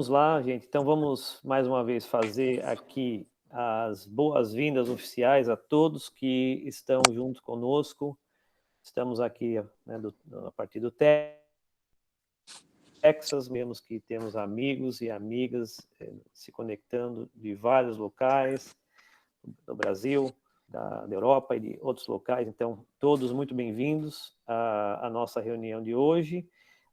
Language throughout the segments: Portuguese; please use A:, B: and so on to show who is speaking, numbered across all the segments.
A: vamos lá, gente. Então, vamos mais uma vez fazer aqui as boas-vindas oficiais a todos que estão junto conosco. Estamos aqui, né, a partir do Texas, vemos que temos amigos e amigas se conectando de vários locais do Brasil, da Europa e de outros locais. Então, todos muito bem-vindos à nossa reunião de hoje.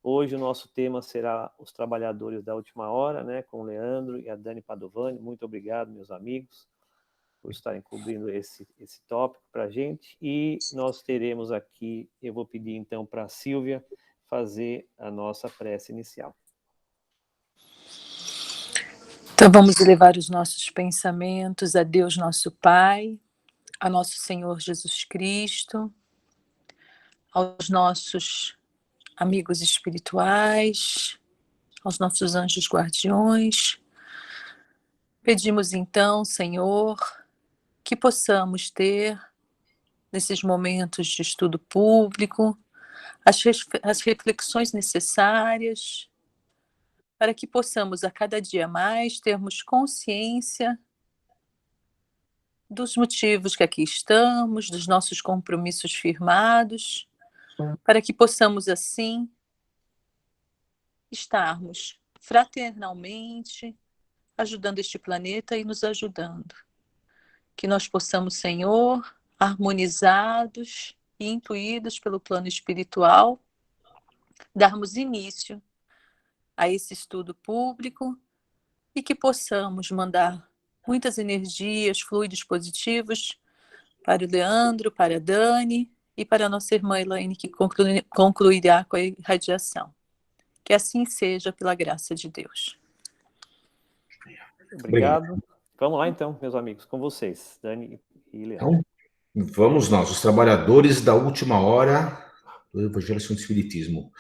A: Hoje o nosso tema será os trabalhadores da última hora, né, com o Leandro e a Dani Padovani. Muito obrigado, meus amigos, por estarem cobrindo esse tópico para a gente. E nós teremos aqui, eu vou pedir então para a Sílvia fazer a nossa prece inicial.
B: Então vamos elevar os nossos pensamentos a Deus nosso Pai, a nosso Senhor Jesus Cristo, aos nossos amigos espirituais, aos nossos anjos guardiões. Pedimos então, Senhor, que possamos ter, nesses momentos de estudo público, as reflexões necessárias para que possamos a cada dia mais termos consciência dos motivos que aqui estamos, dos nossos compromissos firmados, para que possamos assim estarmos fraternalmente ajudando este planeta e nos ajudando. Que nós possamos, Senhor, harmonizados e intuídos pelo plano espiritual, darmos início a esse estudo público e que possamos mandar muitas energias, fluidos positivos para o Leandro, para a Dani e para a nossa irmã Elaine, que concluirá com a irradiação. Que assim seja, pela graça de Deus.
A: Obrigado. Vamos lá então, meus amigos, com vocês, Dani e Leandro.
C: Então, vamos nós, os trabalhadores da última hora do Evangelho segundo o Espiritismo.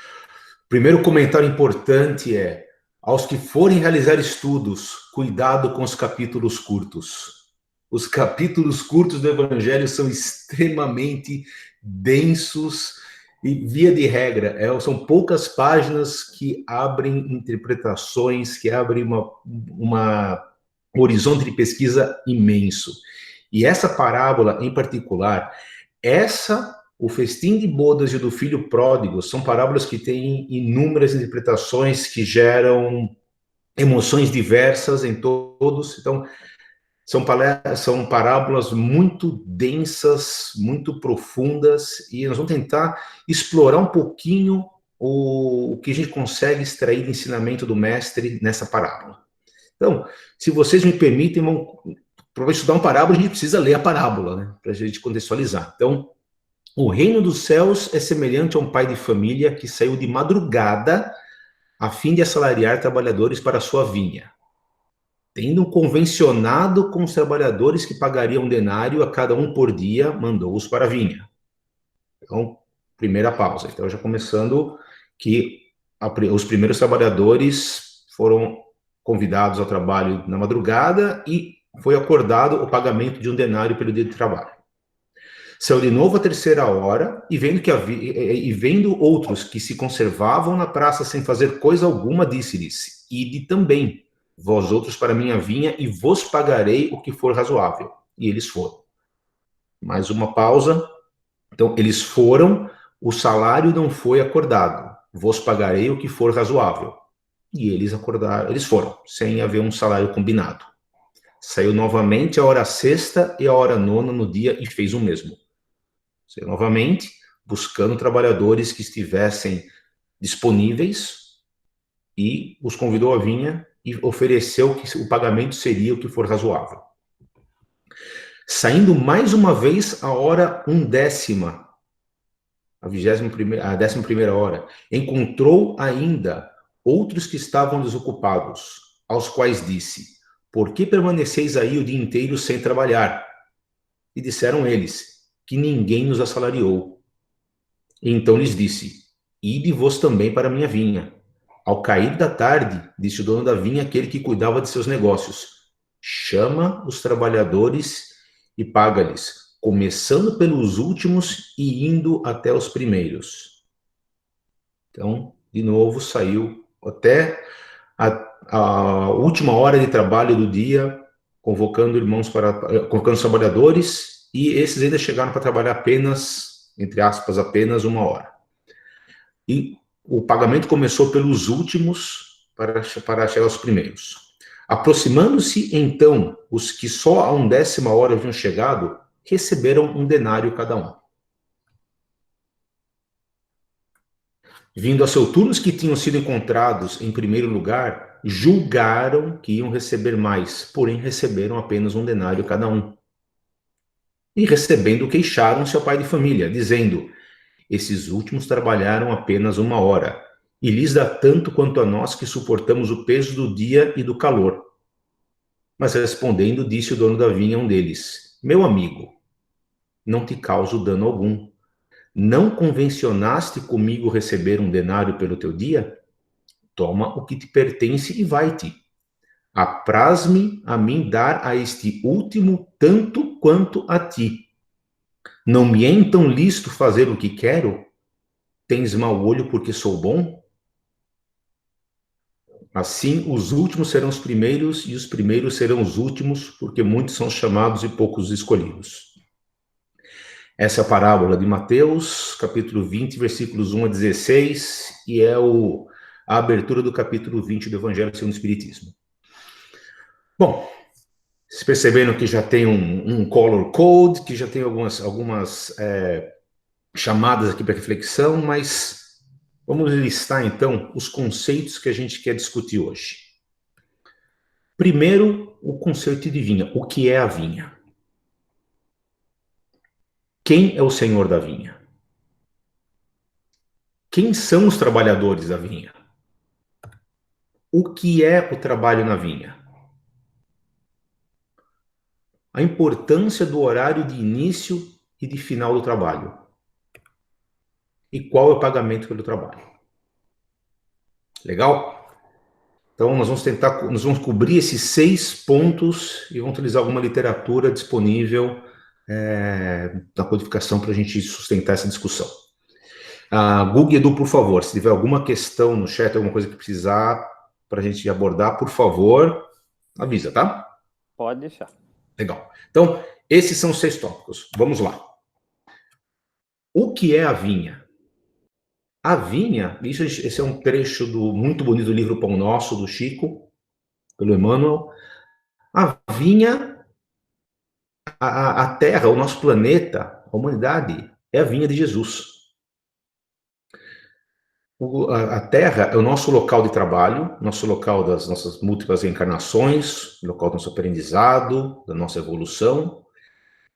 C: Primeiro comentário importante é: aos que forem realizar estudos, cuidado com os capítulos curtos. Os capítulos curtos do Evangelho são extremamente densos e, via de regra, são poucas páginas que abrem interpretações, que abrem um horizonte de pesquisa imenso. E essa parábola, em particular, o festim de bodas e do filho pródigo, são parábolas que têm inúmeras interpretações que geram emoções diversas em todos. Então, são parábolas muito densas, muito profundas, e nós vamos tentar explorar um pouquinho o que a gente consegue extrair do ensinamento do mestre nessa parábola. Então, se vocês me permitem, para estudar uma parábola, a gente precisa ler a parábola, né, para a gente contextualizar. Então, o reino dos céus é semelhante a um pai de família que saiu de madrugada a fim de assalariar trabalhadores para a sua vinha. Tendo convencionado com os trabalhadores que pagariam um denário a cada um por dia, mandou-os para a vinha. Então, primeira pausa. Então, já começando que os primeiros trabalhadores foram convidados ao trabalho na madrugada e foi acordado o pagamento de um denário pelo dia de trabalho. Saiu de novo à terceira hora e vendo outros que se conservavam na praça sem fazer coisa alguma, disse-lhes: ide também, vós outros, para minha vinha, e vos pagarei o que for razoável. E eles foram. Mais uma pausa. Então, eles foram, o salário não foi acordado. Vos pagarei o que for razoável. E eles foram, sem haver um salário combinado. Saiu novamente a hora sexta e a hora nona no dia e fez o mesmo. Saiu novamente, buscando trabalhadores que estivessem disponíveis, e os convidou à vinha e ofereceu que o pagamento seria o que for razoável. Saindo mais uma vez a hora 1/10, a 11ª hora, encontrou ainda outros que estavam desocupados, aos quais disse: por que permaneceis aí o dia inteiro sem trabalhar? E disseram eles: que ninguém nos assalariou. E então lhes disse: ide vós também para a minha vinha. Ao cair da tarde, disse o dono da vinha, aquele que cuidava de seus negócios: chama os trabalhadores e paga-lhes, começando pelos últimos e indo até os primeiros. Então, de novo, saiu até a última hora de trabalho do dia, convocando os trabalhadores, e esses ainda chegaram para trabalhar apenas, entre aspas, apenas 1 hora. E o pagamento começou pelos últimos para chegar aos primeiros. Aproximando-se, então, os que só a 1/10 hora haviam chegado, receberam 1 denário cada um. Vindo a seu turno, os que tinham sido encontrados em primeiro lugar, julgaram que iam receber mais, porém receberam apenas 1 denário cada um. E recebendo, queixaram-se ao pai de família, dizendo: esses últimos trabalharam apenas 1 hora, e lhes dá tanto quanto a nós que suportamos o peso do dia e do calor. Mas respondendo, disse o dono da vinha a um deles: meu amigo, não te causo dano algum. Não convencionaste comigo receber 1 denário pelo teu dia? Toma o que te pertence e vai-te. Apraz-me a mim dar a este último tanto quanto a ti. Não me é então lícito fazer o que quero? Tens mau olho porque sou bom? Assim, os últimos serão os primeiros, e os primeiros serão os últimos, porque muitos são chamados e poucos escolhidos. Essa é a parábola de Mateus, capítulo 20, versículos 1 a 16, e é a abertura do capítulo 20 do Evangelho segundo o Espiritismo. Bom, vocês perceberam que já tem um color code, que já tem algumas chamadas aqui para reflexão, mas vamos listar, então, os conceitos que a gente quer discutir hoje. Primeiro, o conceito de vinha. O que é a vinha? Quem é o senhor da vinha? Quem são os trabalhadores da vinha? O que é o trabalho na vinha? A importância do horário de início e de final do trabalho. E qual é o pagamento pelo trabalho? Legal? Então, nós vamos cobrir esses 6 pontos e vamos utilizar alguma literatura disponível na codificação para a gente sustentar essa discussão. Google Edu, por favor, se tiver alguma questão no chat, alguma coisa que precisar para a gente abordar, por favor, avisa, tá?
A: Pode deixar.
C: Legal. Então, esses são os 6 tópicos. Vamos lá. O que é a vinha? A vinha, esse é um trecho muito bonito do livro Pão Nosso, do Chico, pelo Emmanuel. A vinha, a Terra, o nosso planeta, a humanidade, é a vinha de Jesus. A Terra é o nosso local de trabalho, nosso local das nossas múltiplas reencarnações, local do nosso aprendizado, da nossa evolução.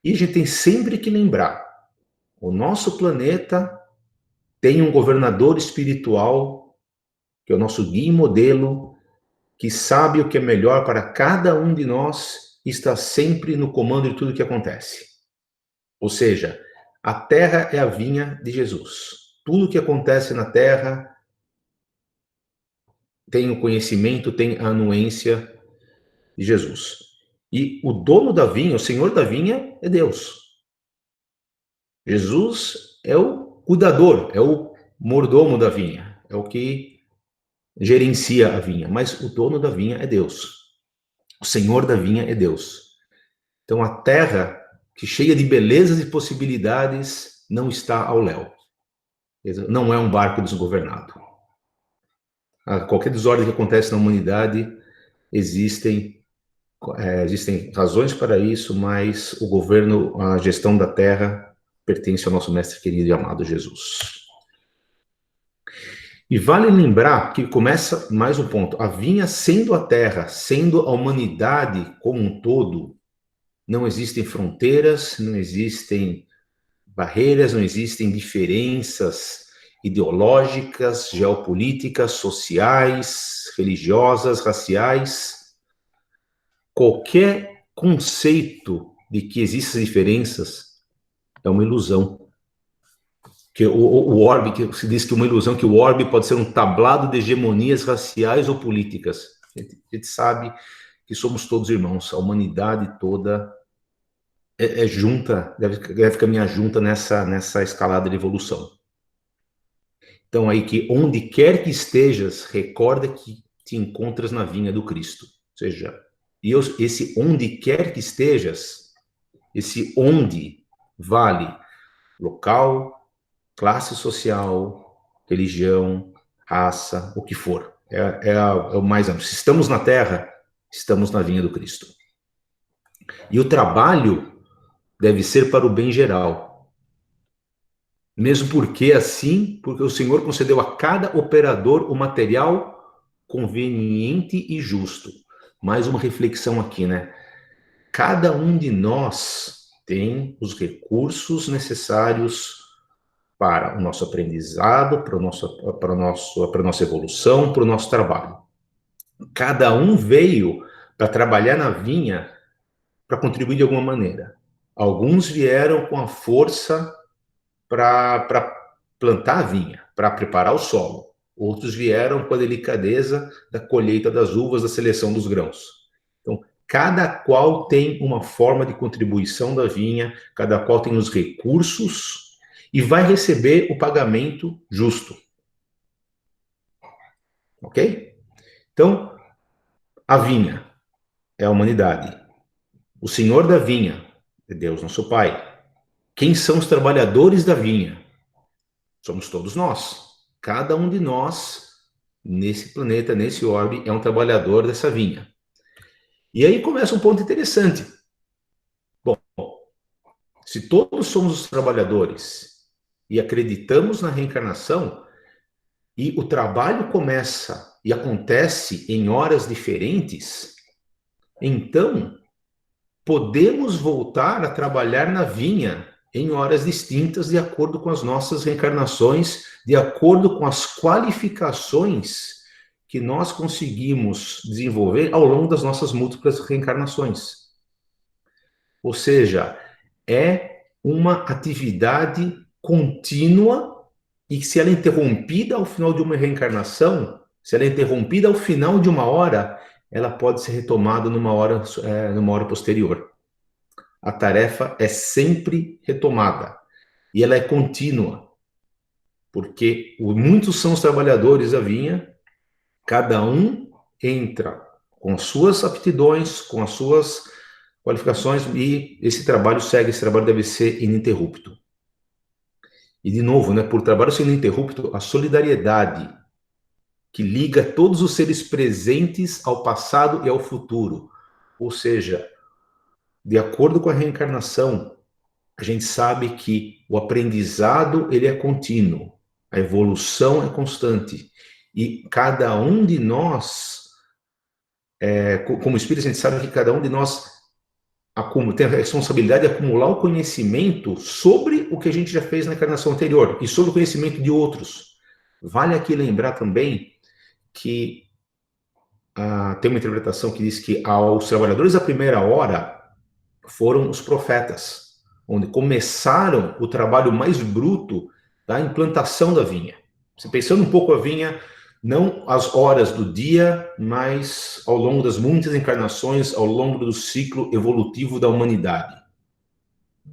C: E a gente tem sempre que lembrar, o nosso planeta tem um governador espiritual, que é o nosso guia e modelo, que sabe o que é melhor para cada um de nós e está sempre no comando de tudo o que acontece. Ou seja, a Terra é a vinha de Jesus. Tudo o que acontece na Terra tem o conhecimento, tem a anuência de Jesus. E o dono da vinha, o senhor da vinha, é Deus. Jesus é o cuidador, é o mordomo da vinha, é o que gerencia a vinha, mas o dono da vinha é Deus. O senhor da vinha é Deus. Então a terra, que cheia de belezas e possibilidades, não está ao léu. Não é um barco desgovernado. A qualquer desordem que acontece na humanidade, existem razões para isso, mas o governo, a gestão da terra, pertence ao nosso mestre querido e amado Jesus. E vale lembrar que começa mais um ponto. A vinha sendo a terra, sendo a humanidade como um todo, não existem fronteiras, não existem barreiras, não existem diferenças ideológicas, geopolíticas, sociais, religiosas, raciais. Qualquer conceito de que existem diferenças é uma ilusão. Que o orbe, que se diz que uma ilusão, que o orbe pode ser um tablado de hegemonias raciais ou políticas. A gente sabe que somos todos irmãos, a humanidade toda é junta, deve caminhar junta nessa escalada de evolução. Então aí que onde quer que estejas, recorda que te encontras na vinha do Cristo. Ou seja, esse onde quer que estejas, esse onde vale local, classe social, religião, raça, o que for. É o mais amplo. Se estamos na terra, estamos na vinha do Cristo. E o trabalho deve ser para o bem geral. Mesmo porque o Senhor concedeu a cada operador o material conveniente e justo. Mais uma reflexão aqui, né? Cada um de nós tem os recursos necessários para o nosso aprendizado, para a nossa evolução, para o nosso trabalho. Cada um veio para trabalhar na vinha para contribuir de alguma maneira. Alguns vieram com a força para plantar a vinha, para preparar o solo. Outros vieram com a delicadeza da colheita das uvas, da seleção dos grãos. Então, cada qual tem uma forma de contribuição da vinha, cada qual tem os recursos e vai receber o pagamento justo. Ok? Então, a vinha é a humanidade. O Senhor da vinha é Deus, nosso Pai. Quem são os trabalhadores da vinha? Somos todos nós. Cada um de nós, nesse planeta, nesse orbe, é um trabalhador dessa vinha. E aí começa um ponto interessante. Bom, se todos somos os trabalhadores e acreditamos na reencarnação, e o trabalho começa e acontece em horas diferentes, então podemos voltar a trabalhar na vinha em horas distintas, de acordo com as nossas reencarnações, de acordo com as qualificações que nós conseguimos desenvolver ao longo das nossas múltiplas reencarnações. Ou seja, é uma atividade contínua e que, se ela é interrompida ao final de uma reencarnação, se ela é interrompida ao final de uma hora, ela pode ser retomada numa hora posterior. A tarefa é sempre retomada e ela é contínua, porque muitos são os trabalhadores da vinha, cada um entra com as suas aptidões, com as suas qualificações, e esse trabalho deve ser ininterrupto. E, de novo, né, por trabalho ser ininterrupto, a solidariedade que liga todos os seres presentes ao passado e ao futuro, ou seja, de acordo com a reencarnação, a gente sabe que o aprendizado ele é contínuo, a evolução é constante. E cada um de nós, como espírito, a gente sabe que cada um de nós tem a responsabilidade de acumular o conhecimento sobre o que a gente já fez na encarnação anterior e sobre o conhecimento de outros. Vale aqui lembrar também que tem uma interpretação que diz que aos trabalhadores da primeira hora foram os profetas, onde começaram o trabalho mais bruto da implantação da vinha. Você pensando um pouco a vinha, não as horas do dia, mas ao longo das muitas encarnações, ao longo do ciclo evolutivo da humanidade.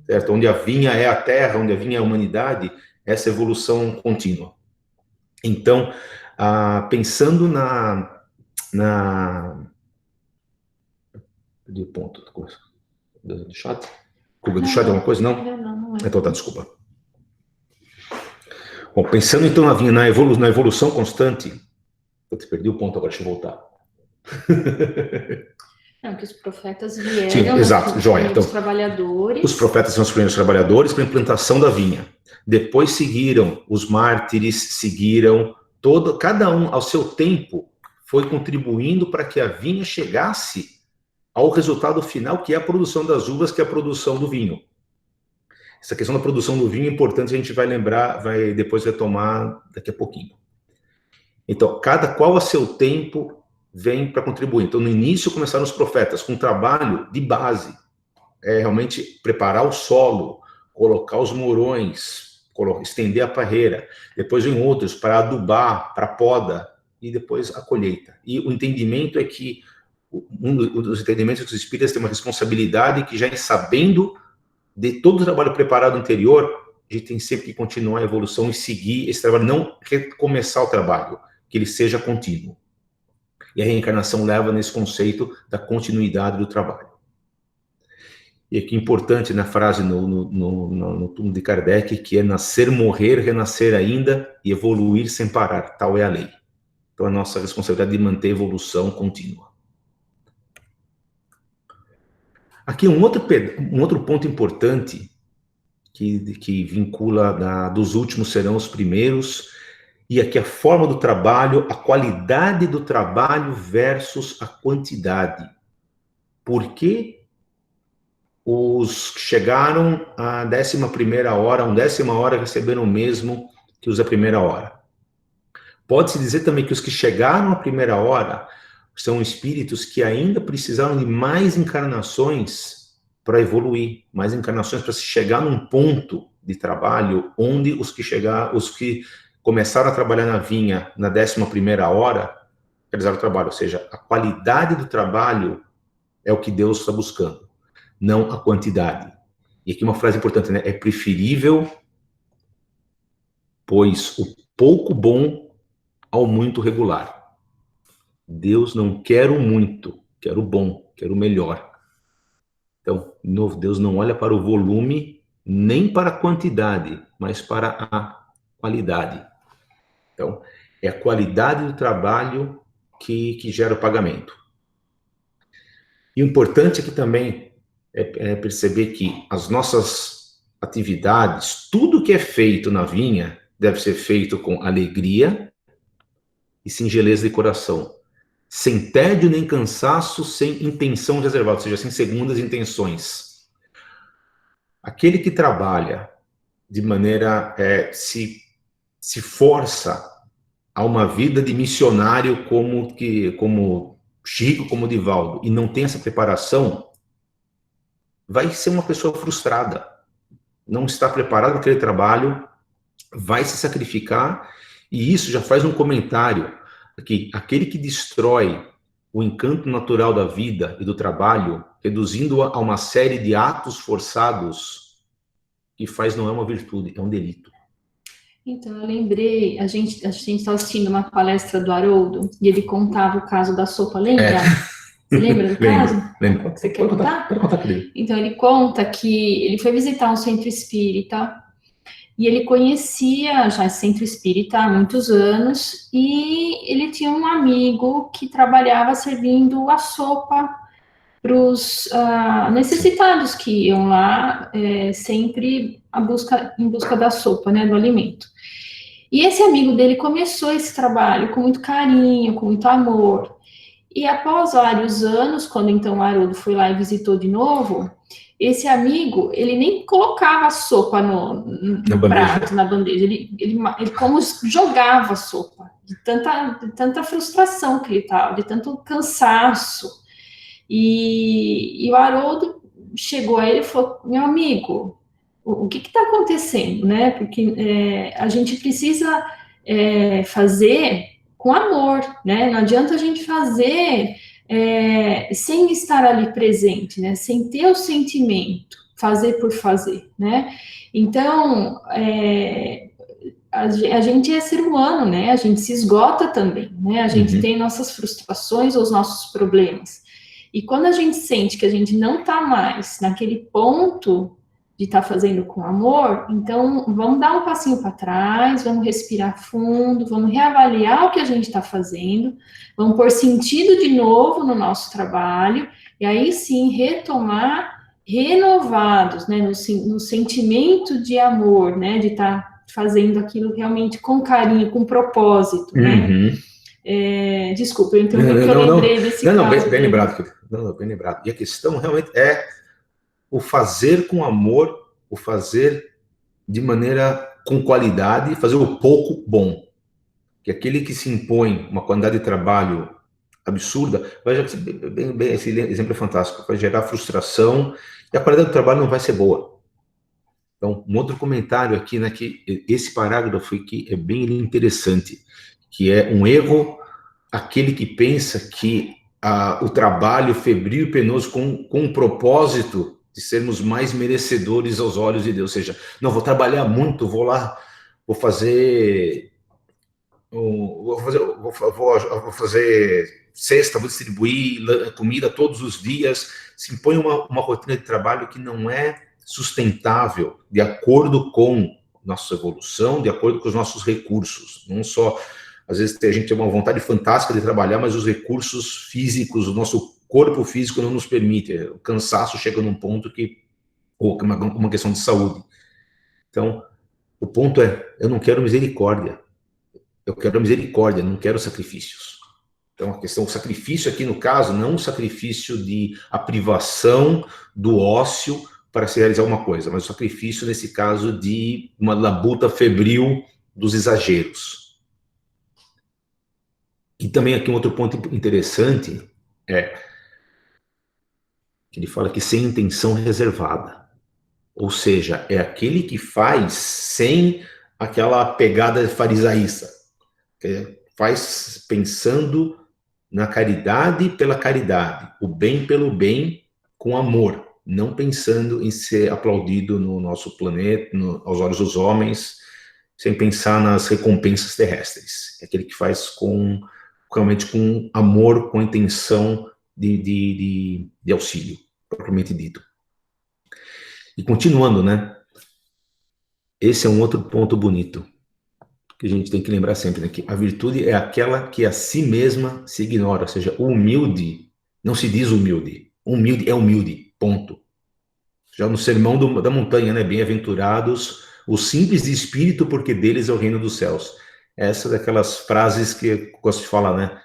C: Certo? Onde a vinha é a terra, onde a vinha é a humanidade, essa evolução contínua. Então, pensando Perdi o ponto da coisa. Do chat? Cuba do chat é alguma coisa? Não? Não é. Então tá, desculpa. Bom, pensando então na evolução constante, eu te perdi o ponto agora, deixa eu voltar.
D: Não, que os profetas vieram.
C: Sim, exato, joia. Então,
D: trabalhadores.
C: Os profetas são os primeiros trabalhadores para a implantação da vinha. Depois seguiram os mártires, cada um ao seu tempo foi contribuindo para que a vinha chegasse ao resultado final, que é a produção das uvas, que é a produção do vinho. Essa questão da produção do vinho é importante, a gente vai lembrar, vai depois retomar daqui a pouquinho. Então, cada qual a seu tempo vem para contribuir. Então, no início começaram os profetas com um trabalho de base, realmente preparar o solo, colocar os morões, estender a parreira. Depois vem outros para adubar, para poda, e depois a colheita. E o entendimento é que um dos entendimentos que os espíritas têm uma responsabilidade que, já sabendo de todo o trabalho preparado anterior, a gente tem sempre que continuar a evolução e seguir esse trabalho, não recomeçar o trabalho, que ele seja contínuo. E a reencarnação leva nesse conceito da continuidade do trabalho. E aqui importante na frase no túmulo de Kardec, que é nascer, morrer, renascer ainda e evoluir sem parar. Tal é a lei. Então, a nossa responsabilidade de manter a evolução contínua. Aqui um outro ponto importante que vincula dos últimos serão os primeiros, e aqui a forma do trabalho, a qualidade do trabalho versus a quantidade. Por que os que chegaram à 11ª hora, a 1ª hora, receberam o mesmo que os da primeira hora? Pode-se dizer também que os que chegaram à primeira hora são espíritos que ainda precisaram de mais encarnações para evoluir, mais encarnações para se chegar num ponto de trabalho onde os que começaram a trabalhar na vinha na 11ª hora realizaram o trabalho, ou seja, a qualidade do trabalho é o que Deus está buscando, não a quantidade. E aqui uma frase importante, né? É preferível, pois, o pouco bom ao muito regular. Deus não quer o muito, quer o bom, quer o melhor. Então, de novo, Deus não olha para o volume, nem para a quantidade, mas para a qualidade. Então, é a qualidade do trabalho que gera o pagamento. E o importante aqui também é perceber que as nossas atividades, tudo que é feito na vinha, deve ser feito com alegria e singeleza de coração. Sem tédio nem cansaço, sem intenção reservada, ou seja, sem segundas intenções. Aquele que trabalha de maneira, se força a uma vida de missionário como Chico, como Divaldo, e não tem essa preparação, vai ser uma pessoa frustrada. Não está preparado para aquele trabalho, vai se sacrificar, e isso já faz um comentário. Que aquele que destrói o encanto natural da vida e do trabalho, reduzindo-a a uma série de atos forçados, que faz não é uma virtude, é um delito.
D: Então, eu lembrei, a gente estava assistindo uma palestra do Haroldo, e ele contava o caso da sopa, lembra? Você lembra do caso?
C: Lembro.
D: Você quer contar?
C: Pode contar, querido.
D: Então, ele conta que ele foi visitar um centro espírita, e ele conhecia já esse centro espírita há muitos anos, e ele tinha um amigo que trabalhava servindo a sopa para os necessitados que iam lá sempre em busca da sopa, né, do alimento. E esse amigo dele começou esse trabalho com muito carinho, com muito amor. E após vários anos, quando então o Haroldo foi lá e visitou de novo, esse amigo, ele nem colocava a sopa no prato, na bandeja. Ele como jogava a sopa, de tanta frustração que ele estava, de tanto cansaço. E o Haroldo chegou a ele e falou, meu amigo, o que está acontecendo, né? Porque a gente precisa fazer com amor, né? Não adianta a gente fazer sem estar ali presente, né? Sem ter o sentimento, fazer por fazer, né? Então, a gente é ser humano, né? A gente se esgota também, né? A gente tem nossas frustrações ou os nossos problemas. E quando a gente sente que a gente não está mais naquele ponto de estar fazendo com amor, então vamos dar um passinho para trás, vamos respirar fundo, vamos reavaliar o que a gente está fazendo, vamos pôr sentido de novo no nosso trabalho, e aí sim retomar renovados, né, no sentimento de amor, né, de estar fazendo aquilo realmente com carinho, com propósito, né? Desculpa, eu interrompi, eu lembrei desse caso.
C: Não, bem lembrado, querido. Não, bem lembrado. E a questão realmente é o fazer com amor, o fazer de maneira com qualidade, fazer o pouco bom. Que aquele que se impõe uma quantidade de trabalho absurda, esse exemplo é fantástico, vai gerar frustração e a qualidade do trabalho não vai ser boa. Então, um outro comentário aqui, né, que esse parágrafo aqui é bem interessante, que é um erro aquele que pensa que o trabalho febril e penoso com o propósito de sermos mais merecedores aos olhos de Deus, ou seja, não, vou trabalhar muito, vou lá, vou fazer vou fazer cesta, vou distribuir comida todos os dias. Se impõe uma rotina de trabalho que não é sustentável de acordo com nossa evolução, de acordo com os nossos recursos. Não só, às vezes a gente tem uma vontade fantástica de trabalhar, mas os recursos físicos, o nosso corpo físico não nos permite. O cansaço chega num ponto que, ou uma questão de saúde. Então, o ponto é, eu não quero misericórdia. Eu quero misericórdia, não quero sacrifícios. Então, a questão, o sacrifício aqui, no caso, não o sacrifício de a privação do ócio para se realizar uma coisa, mas o sacrifício, nesse caso, de uma labuta febril dos exageros. E também aqui um outro ponto interessante é que ele fala que sem intenção reservada. Ou seja, é aquele que faz sem aquela pegada farisaísta. Faz pensando na caridade pela caridade, o bem pelo bem com amor, não pensando em ser aplaudido no nosso planeta, aos olhos dos homens, sem pensar nas recompensas terrestres. É aquele que faz realmente com amor, com intenção de auxílio, propriamente dito. E continuando, né? Esse é um outro ponto bonito que a gente tem que lembrar sempre, né? Que a virtude é aquela que a si mesma se ignora, ou seja, o humilde não se diz humilde, humilde é humilde, ponto. Já no Sermão da Montanha, né? Bem-aventurados os simples de espírito, porque deles é o reino dos céus. Essa é daquelas frases que eu gosto de falar, né?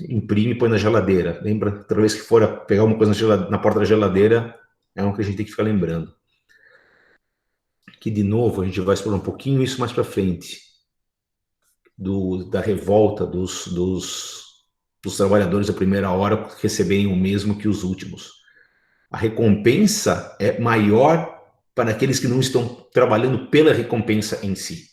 C: Imprime e põe na geladeira. Lembra, toda vez que for pegar uma coisa na porta da geladeira, é uma que a gente tem que ficar lembrando. Que, de novo, a gente vai explorar um pouquinho isso mais para frente. Da revolta dos trabalhadores da primeira hora receberem o mesmo que os últimos. A recompensa é maior para aqueles que não estão trabalhando pela recompensa em si.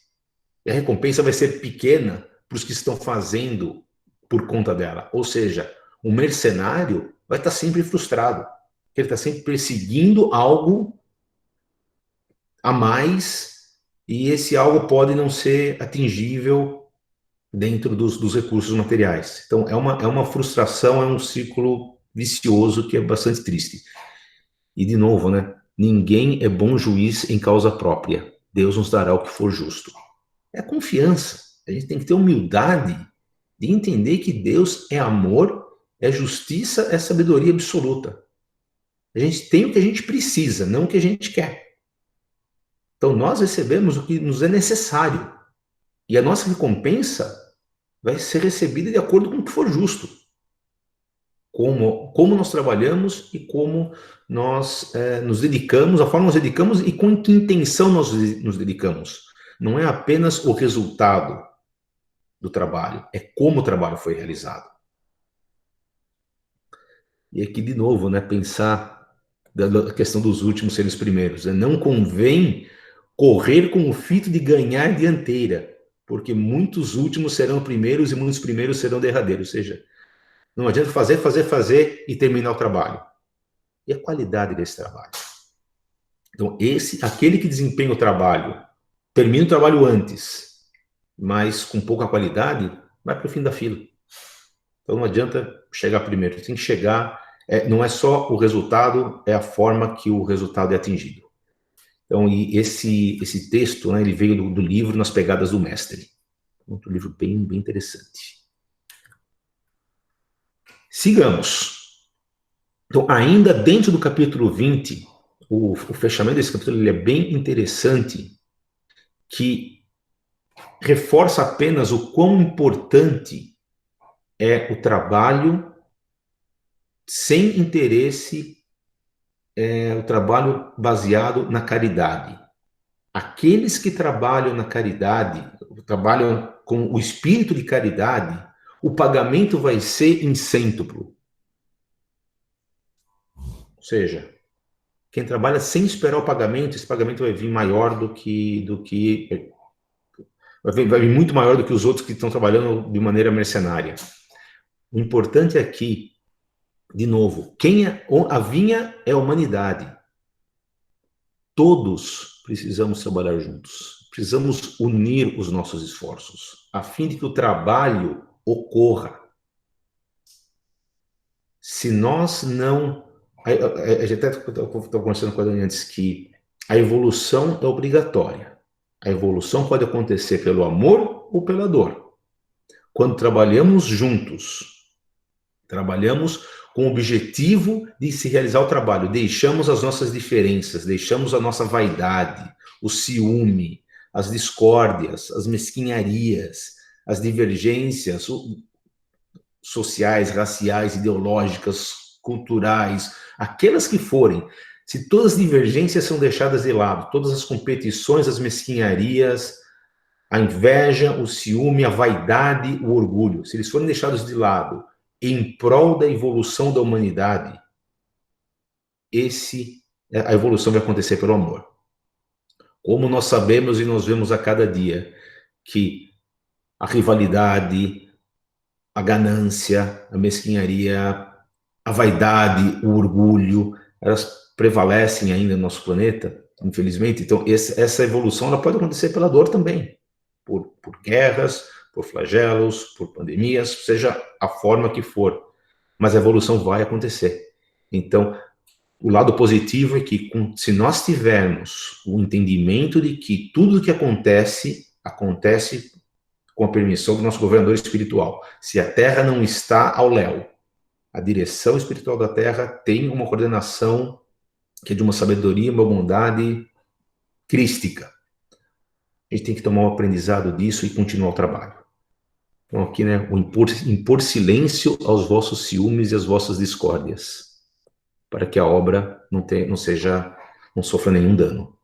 C: E a recompensa vai ser pequena para os que estão fazendo por conta dela. Ou seja, o mercenário vai estar sempre frustrado. Ele está sempre perseguindo algo a mais, e esse algo pode não ser atingível dentro dos recursos materiais. Então, é uma frustração, é um ciclo vicioso que é bastante triste. E, de novo, né? Ninguém é bom juiz em causa própria. Deus nos dará o que for justo. É confiança. A gente tem que ter humildade de entender que Deus é amor, é justiça, é sabedoria absoluta. A gente tem o que a gente precisa, não o que a gente quer. Então, nós recebemos o que nos é necessário. E a nossa recompensa vai ser recebida de acordo com o que for justo. Como nós trabalhamos e como nós nos dedicamos, a forma que nos dedicamos e com que intenção nós nos dedicamos. Não é apenas o resultado do trabalho, é como o trabalho foi realizado. E aqui, de novo, né, pensar da questão dos últimos serem os primeiros. Não convém correr com o fito de ganhar dianteira, porque muitos últimos serão primeiros e muitos primeiros serão derradeiros. Ou seja, não adianta fazer e terminar o trabalho. E a qualidade desse trabalho? Então, aquele que desempenha o trabalho, termina o trabalho antes, mas com pouca qualidade, vai para o fim da fila. Então, não adianta chegar primeiro. Tem que chegar, não é só o resultado, é a forma que o resultado é atingido. Então, e esse texto, né, ele veio do livro Nas Pegadas do Mestre. Outro livro bem, bem interessante. Sigamos. Então, ainda dentro do capítulo 20, o fechamento desse capítulo ele é bem interessante, que reforça apenas o quão importante é o trabalho sem interesse, o trabalho baseado na caridade. Aqueles que trabalham na caridade, trabalham com o espírito de caridade, o pagamento vai ser incêntuplo. Ou seja, quem trabalha sem esperar o pagamento, esse pagamento vai vir maior vai vir muito maior do que os outros que estão trabalhando de maneira mercenária. O importante aqui, de novo, a vinha é a humanidade. Todos precisamos trabalhar juntos. precisamos unir os nossos esforços, a fim de que o trabalho ocorra. Se nós não... A gente até estou conversando com a Dani antes que a evolução é obrigatória. A evolução pode acontecer pelo amor ou pela dor. Quando trabalhamos juntos, trabalhamos com o objetivo de se realizar o trabalho, deixamos as nossas diferenças, deixamos a nossa vaidade, o ciúme, as discórdias, as mesquinharias, as divergências sociais, raciais, ideológicas, culturais, aquelas que forem. Se todas as divergências são deixadas de lado, todas as competições, as mesquinharias, a inveja, o ciúme, a vaidade, o orgulho, se eles forem deixados de lado em prol da evolução da humanidade, a evolução vai acontecer pelo amor. Como nós sabemos e nós vemos a cada dia que a rivalidade, a ganância, a mesquinharia, a vaidade, o orgulho, elas prevalecem ainda no nosso planeta, infelizmente. Então, essa evolução ela pode acontecer pela dor também, por guerras, por flagelos, por pandemias, seja a forma que for, mas a evolução vai acontecer. Então, o lado positivo é que, se nós tivermos o entendimento de que tudo o que acontece, acontece com a permissão do nosso governador espiritual. Se a Terra não está ao léu, a direção espiritual da Terra tem uma coordenação que é de uma sabedoria, uma bondade crística. A gente tem que tomar um aprendizado disso e continuar o trabalho. Então aqui, né, o impor silêncio aos vossos ciúmes e às vossas discórdias, para que a obra não sofra nenhum dano.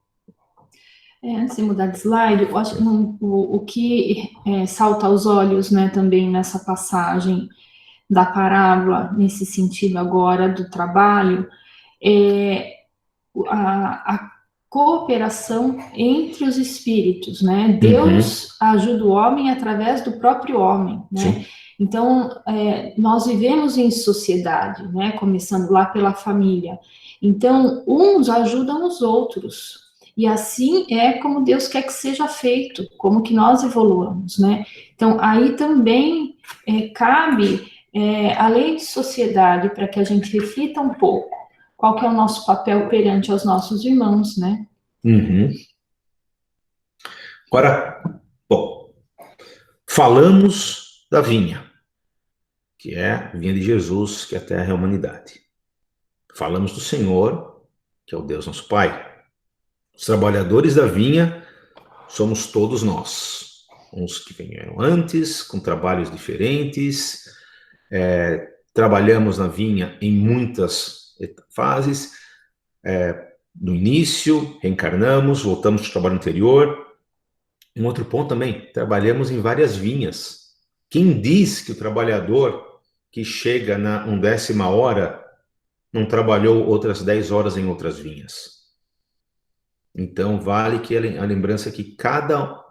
D: Antes de mudar de slide, eu acho que o que salta aos olhos, né, também nessa passagem da parábola, nesse sentido agora do trabalho, é a cooperação entre os espíritos, né? Deus ajuda o homem através do próprio homem, né? Sim. Então, nós vivemos em sociedade, né? Começando lá pela família. Então, uns ajudam os outros. E assim é como Deus quer que seja feito, como que nós evoluamos, né? Então, aí também cabe, além de sociedade, para que a gente reflita um pouco, qual que é o nosso papel perante aos nossos irmãos, né?
C: Agora, bom, falamos da vinha, que é a vinha de Jesus, que é a terra e a humanidade. Falamos do Senhor, que é o Deus nosso Pai. Os trabalhadores da vinha somos todos nós. Uns que vieram antes, com trabalhos diferentes, trabalhamos na vinha em muitas fases, no início, reencarnamos, voltamos para o trabalho anterior. Um outro ponto também, trabalhamos em várias vinhas. Quem diz que o trabalhador que chega na 10ª hora não trabalhou outras 10 horas em outras vinhas? Então, vale que a lembrança que cada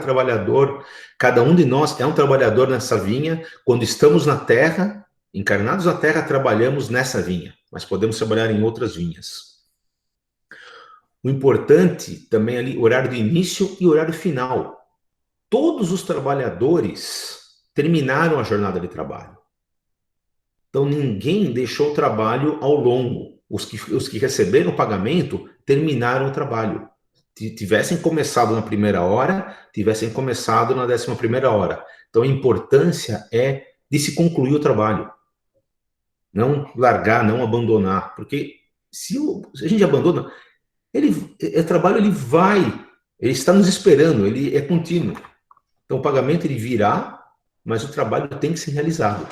C: trabalhador, cada um de nós é um trabalhador nessa vinha. Quando estamos na Terra, encarnados na Terra, trabalhamos nessa vinha, mas podemos trabalhar em outras vinhas. O importante também ali, horário do início e horário final. Todos os trabalhadores terminaram a jornada de trabalho. Então, ninguém deixou o trabalho ao longo. Os que receberam o pagamento terminaram o trabalho. Tivessem começado na 1ª hora, tivessem começado na 11ª hora. Então, a importância é de se concluir o trabalho. Não largar, não abandonar. Porque se a gente abandona, o trabalho ele está nos esperando, ele é contínuo. Então, o pagamento ele virá, mas o trabalho tem que ser realizado.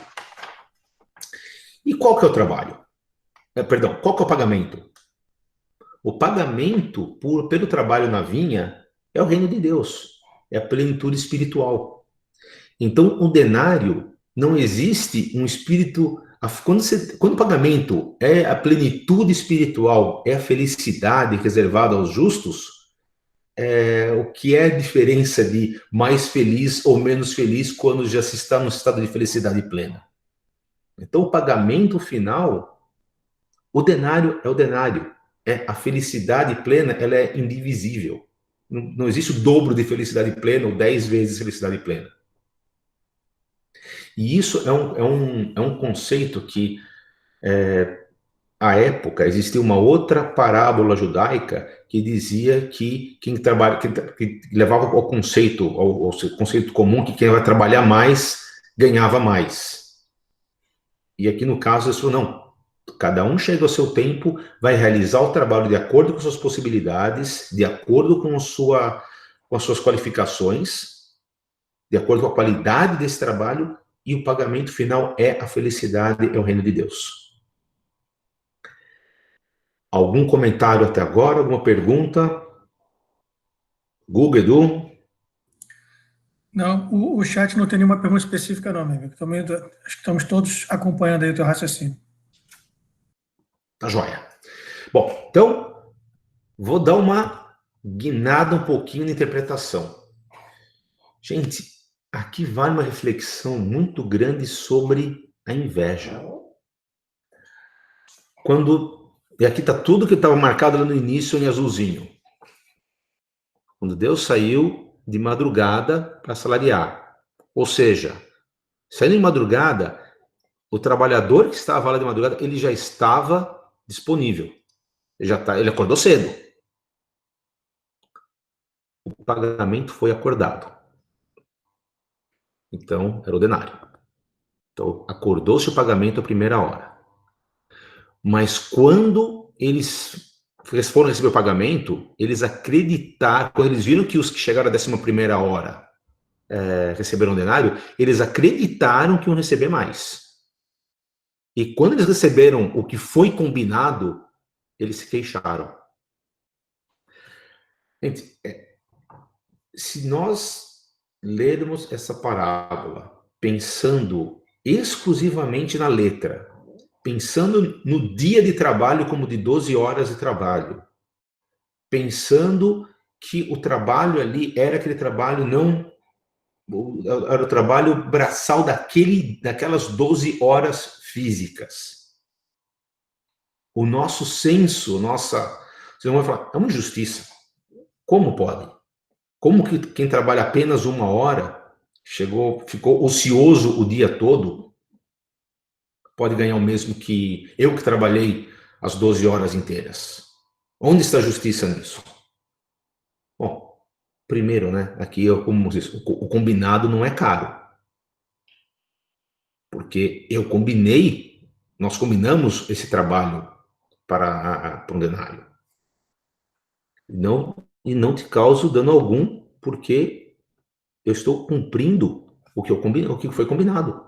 C: E qual que é o trabalho? Qual que é o pagamento? O pagamento pelo trabalho na vinha é o reino de Deus, é a plenitude espiritual. Então, o denário, não existe um espírito... Quando o pagamento é a plenitude espiritual, é a felicidade reservada aos justos, o que é a diferença de mais feliz ou menos feliz quando já se está no estado de felicidade plena? Então, o pagamento final, o denário é o denário. A felicidade plena, ela é indivisível. Não existe o dobro de felicidade plena ou 10 vezes felicidade plena. E isso é um conceito que, à época, existia uma outra parábola judaica que dizia que quem trabalha, que levava ao conceito comum que quem vai trabalhar mais ganhava mais. E aqui no caso isso não. Cada um chega ao seu tempo, vai realizar o trabalho de acordo com suas possibilidades, de acordo com as suas qualificações, de acordo com a qualidade desse trabalho, e o pagamento final é a felicidade, é o reino de Deus. Algum comentário até agora? Alguma pergunta? Google, Edu?
E: Não, o chat não tem nenhuma pergunta específica, não, meu amigo. Acho que estamos todos acompanhando aí o teu raciocínio.
C: Tá joia. Bom, então, vou dar uma guinada um pouquinho na interpretação. Gente, aqui vale uma reflexão muito grande sobre a inveja. E aqui está tudo que estava marcado lá no início em azulzinho. Quando Deus saiu de madrugada para salariar. Ou seja, saindo de madrugada, o trabalhador que estava lá de madrugada, ele já estava disponível. Ele acordou cedo. O pagamento foi acordado. Então, era o denário. Então, acordou-se o pagamento à primeira hora. Mas quando eles foram receber o pagamento, eles acreditaram, quando eles viram que os que chegaram à 11ª hora receberam o denário, eles acreditaram que iam receber mais. E quando eles receberam o que foi combinado, eles se queixaram. Gente, se nós lermos essa parábola pensando exclusivamente na letra, pensando no dia de trabalho como de 12 horas de trabalho, pensando que o trabalho ali era aquele trabalho era o trabalho braçal daquelas 12 horas físicas. O nosso senso, vocês vão falar, é uma injustiça. Como pode? Como que quem trabalha apenas 1 hora, ficou ocioso o dia todo, pode ganhar o mesmo que eu que trabalhei as 12 horas inteiras? Onde está a justiça nisso? Bom, primeiro, né, aqui, como diz, o combinado não é caro. Porque nós combinamos esse trabalho para um denário. E não te causo dano algum, porque eu estou cumprindo o que foi combinado.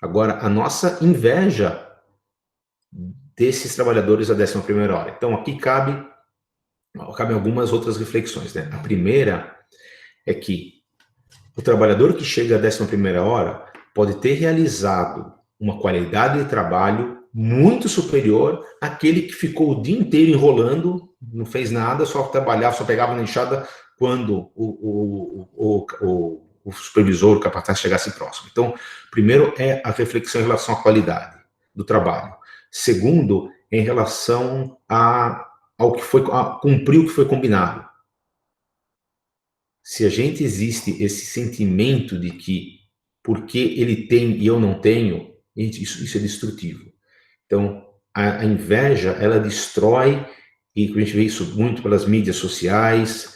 C: Agora, a nossa inveja desses trabalhadores da 11ª hora. Então, aqui cabem algumas outras reflexões, né? A primeira é que o trabalhador que chega à 11ª hora pode ter realizado uma qualidade de trabalho muito superior àquele que ficou o dia inteiro enrolando, não fez nada, só trabalhava, só pegava na enxada quando o supervisor, o capataz chegasse próximo. Então, primeiro é a reflexão em relação à qualidade do trabalho. Segundo, em relação ao que foi, a cumprir o que foi combinado. Se a gente existe esse sentimento de que porque ele tem e eu não tenho, isso é destrutivo. Então, a inveja, ela destrói, e a gente vê isso muito pelas mídias sociais,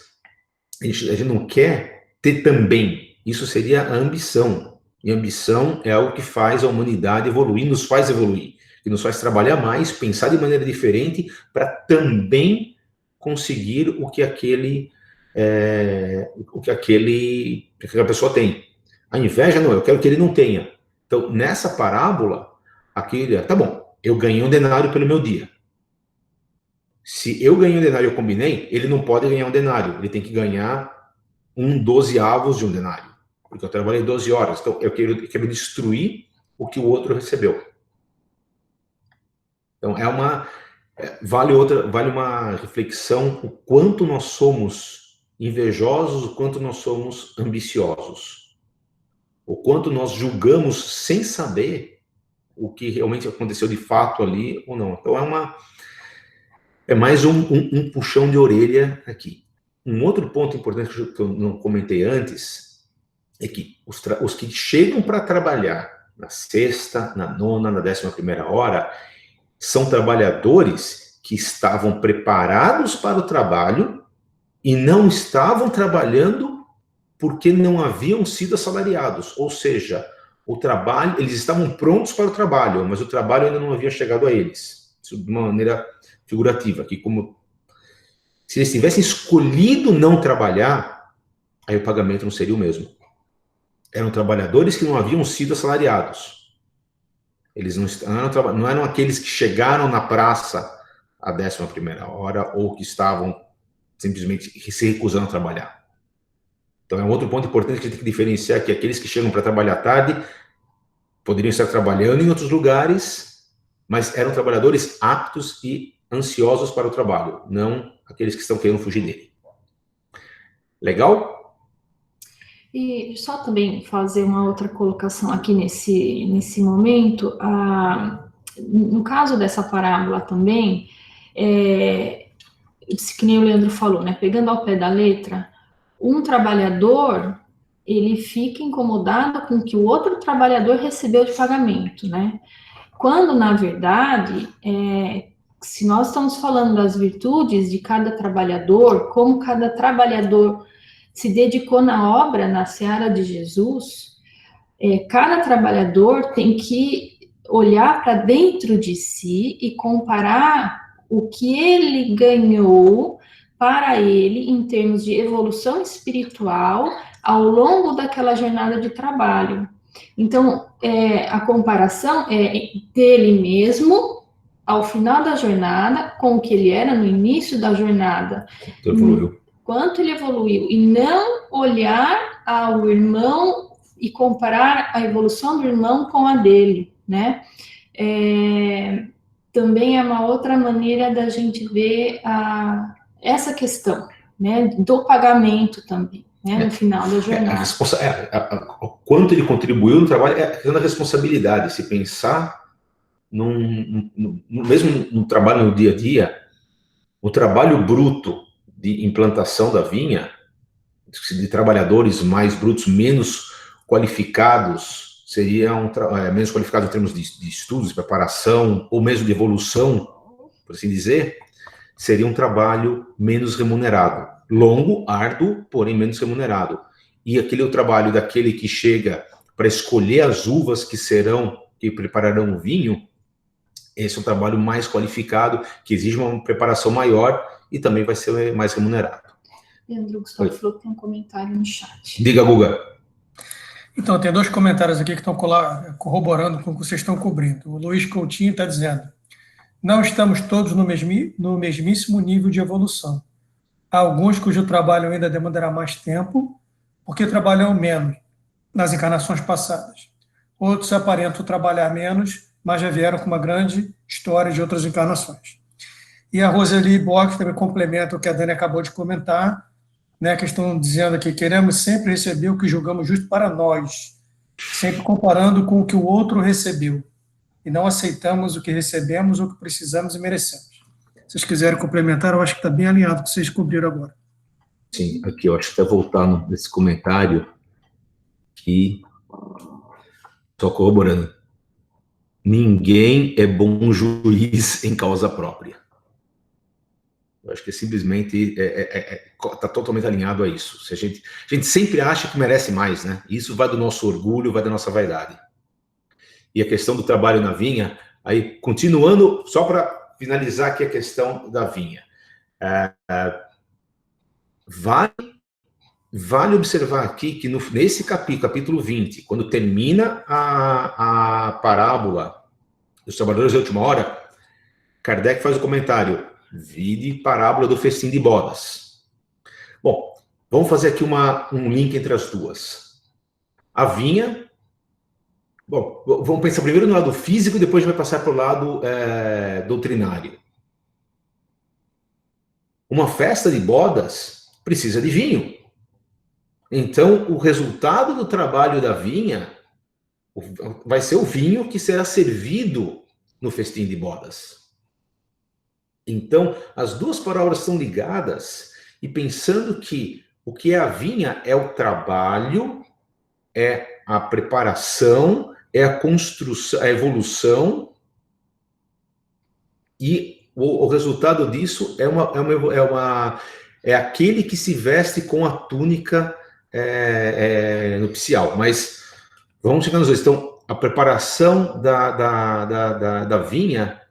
C: a gente não quer ter também, isso seria a ambição. E a ambição é algo que faz a humanidade evoluir, nos faz evoluir, que nos faz trabalhar mais, pensar de maneira diferente, para também conseguir o que aquela pessoa tem. A inveja não, eu quero que ele não tenha. Então, nessa parábola, tá bom, eu ganhei um denário pelo meu dia. Se eu ganhei um denário e eu combinei, ele não pode ganhar um denário, ele tem que ganhar 1/12 de um denário, porque eu trabalhei 12 horas, então eu quero destruir o que o outro recebeu. Então, vale uma reflexão, o quanto nós somos invejosos, o quanto nós somos ambiciosos, o quanto nós julgamos sem saber o que realmente aconteceu de fato ali ou não. Então, é mais um puxão de orelha aqui. um outro ponto importante que eu não comentei antes é que os que chegam para trabalhar na sexta, na nona, na 11ª hora, são trabalhadores que estavam preparados para o trabalho e não estavam trabalhando porque não haviam sido assalariados. Ou seja, o trabalho, eles estavam prontos para o trabalho, mas o trabalho ainda não havia chegado a eles. Isso de uma maneira figurativa, que como se eles tivessem escolhido não trabalhar, aí o pagamento não seria o mesmo. Eram trabalhadores que não haviam sido assalariados. Eles não eram aqueles que chegaram na praça à 11ª hora ou que estavam simplesmente se recusando a trabalhar. Então é um outro ponto importante que a gente tem que diferenciar, que aqueles que chegam para trabalhar tarde poderiam estar trabalhando em outros lugares, mas eram trabalhadores aptos e ansiosos para o trabalho, não aqueles que estão querendo fugir dele. Legal?
D: E só também fazer uma outra colocação aqui nesse momento, no caso dessa parábola também, que nem o Leandro falou, né, pegando ao pé da letra, um trabalhador, ele fica incomodado com o que o outro trabalhador recebeu de pagamento, né? Quando, na verdade, se nós estamos falando das virtudes de cada trabalhador, como cada trabalhador se dedicou na obra, na seara de Jesus, cada trabalhador tem que olhar para dentro de si e comparar o que ele ganhou para ele em termos de evolução espiritual ao longo daquela jornada de trabalho. Então, a comparação é dele mesmo ao final da jornada com o que ele era no início da jornada. Quanto ele evoluiu, e não olhar ao irmão e comparar a evolução do irmão com a dele, né? Também é uma outra maneira da gente ver essa questão, né, do pagamento também, né, no final da jornada.
C: Quanto ele contribuiu no trabalho é a questão da responsabilidade. Se pensar mesmo no trabalho no dia a dia, o trabalho bruto de implantação da vinha, de trabalhadores mais brutos, menos qualificados, seriam menos qualificados em termos de estudos, de preparação, ou mesmo de evolução, por assim dizer, seria um trabalho menos remunerado. Longo, árduo, porém menos remunerado. E aquele é o trabalho daquele que chega para escolher as uvas que prepararão o vinho. Esse é um trabalho mais qualificado, que exige uma preparação maior e também vai ser mais remunerado.
D: Leandro, Gustavo falou que tem um comentário no chat.
C: Diga, Guga.
E: Então, tem 2 comentários aqui que estão corroborando com o que vocês estão cobrindo. O Luiz Coutinho está dizendo: não estamos todos no mesmíssimo nível de evolução. Há alguns cujo trabalho ainda demandará mais tempo, porque trabalham menos nas encarnações passadas. Outros aparentam trabalhar menos, mas já vieram com uma grande história de outras encarnações. E a Roseli Bock também complementa o que a Dani acabou de comentar, né, que estão dizendo aqui: queremos sempre receber o que julgamos justo para nós, sempre comparando com o que o outro recebeu, e não aceitamos o que recebemos ou o que precisamos e merecemos. Se vocês quiserem complementar, eu acho que está bem alinhado com o que vocês descobriram agora.
C: Sim, aqui eu acho que está voltando nesse comentário que, só corroborando, ninguém é bom juiz em causa própria. Eu acho que simplesmente está totalmente alinhado a isso. Se a gente sempre acha que merece mais, né? Isso vai do nosso orgulho, vai da nossa vaidade. E a questão do trabalho na vinha, aí continuando, só para finalizar aqui a questão da vinha. Vale observar aqui que nesse capítulo 20, quando termina a parábola dos trabalhadores da última hora, Kardec faz o comentário: vide parábola do festim de bodas. Bom, vamos fazer aqui um link entre as duas. A vinha... Bom, vamos pensar primeiro no lado físico e depois a gente vai passar para o lado doutrinário. Uma festa de bodas precisa de vinho. Então, o resultado do trabalho da vinha vai ser o vinho que será servido no festim de bodas. Então, as duas parábolas estão ligadas e pensando que o que é a vinha é o trabalho, é a preparação, é a construção, a evolução, e o resultado disso é aquele que se veste com a túnica nupcial. Mas vamos chegar nos dois. Então, a preparação da vinha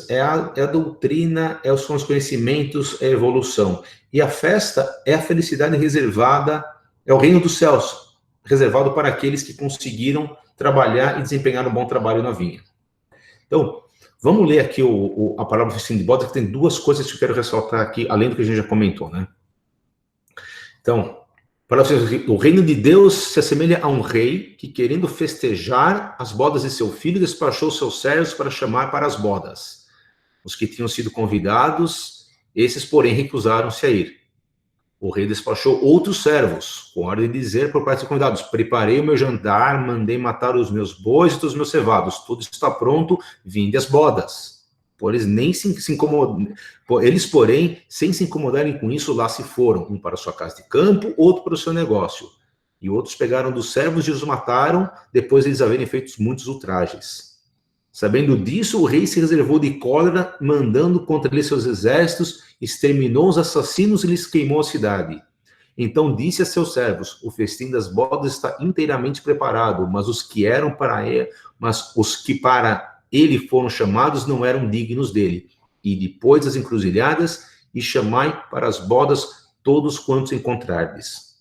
C: é a doutrina, são os conhecimentos, é a evolução. E a festa é a felicidade reservada, é o reino dos céus, reservado para aqueles que conseguiram trabalhar e desempenhar um bom trabalho na vinha. Então, vamos ler aqui a palavra do festim de bodas, que tem duas coisas que eu quero ressaltar aqui, além do que a gente já comentou, né? Então, para vocês, o reino de Deus se assemelha a um rei que, querendo festejar as bodas de seu filho, despachou seus servos para chamar para as bodas. Os que tinham sido convidados, esses, porém, recusaram-se a ir. O rei despachou outros servos, com ordem de dizer por parte dos convidados: preparei o meu jantar, mandei matar os meus bois e os meus cevados, tudo está pronto, vinde às bodas. Eles, porém, sem se incomodarem com isso, lá se foram, um para sua casa de campo, outro para o seu negócio. E outros pegaram dos servos e os mataram, depois de eles haverem feito muitos ultrajes. Sabendo disso, o rei se reservou de cólera, mandando contra ele seus exércitos, exterminou os assassinos e lhes queimou a cidade. Então disse a seus servos: o festim das bodas está inteiramente preparado, mas os que para ele foram chamados não eram dignos dele. E depois das encruzilhadas, e chamai para as bodas todos quantos encontrardes.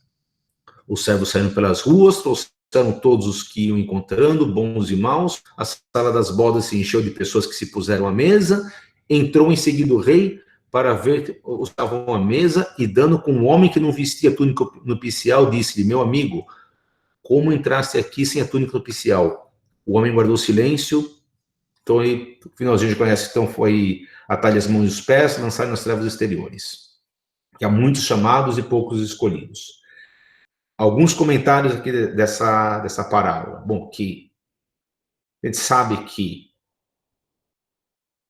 C: Os servos saíram pelas ruas, trouxeram todos os que iam encontrando, bons e maus. A sala das bodas se encheu de pessoas que se puseram à mesa. Entrou em seguida o rei para ver que estavam à mesa, e dando com um homem que não vestia túnica nupcial, disse-lhe: meu amigo, como entraste aqui sem a túnica nupcial? O homem guardou silêncio. Então, aí, no finalzinho a gente conhece, então foi atalhe as mãos e os pés, lançar nas trevas exteriores. Que há muitos chamados e poucos escolhidos. Alguns comentários aqui dessa parábola. Bom, que a gente sabe que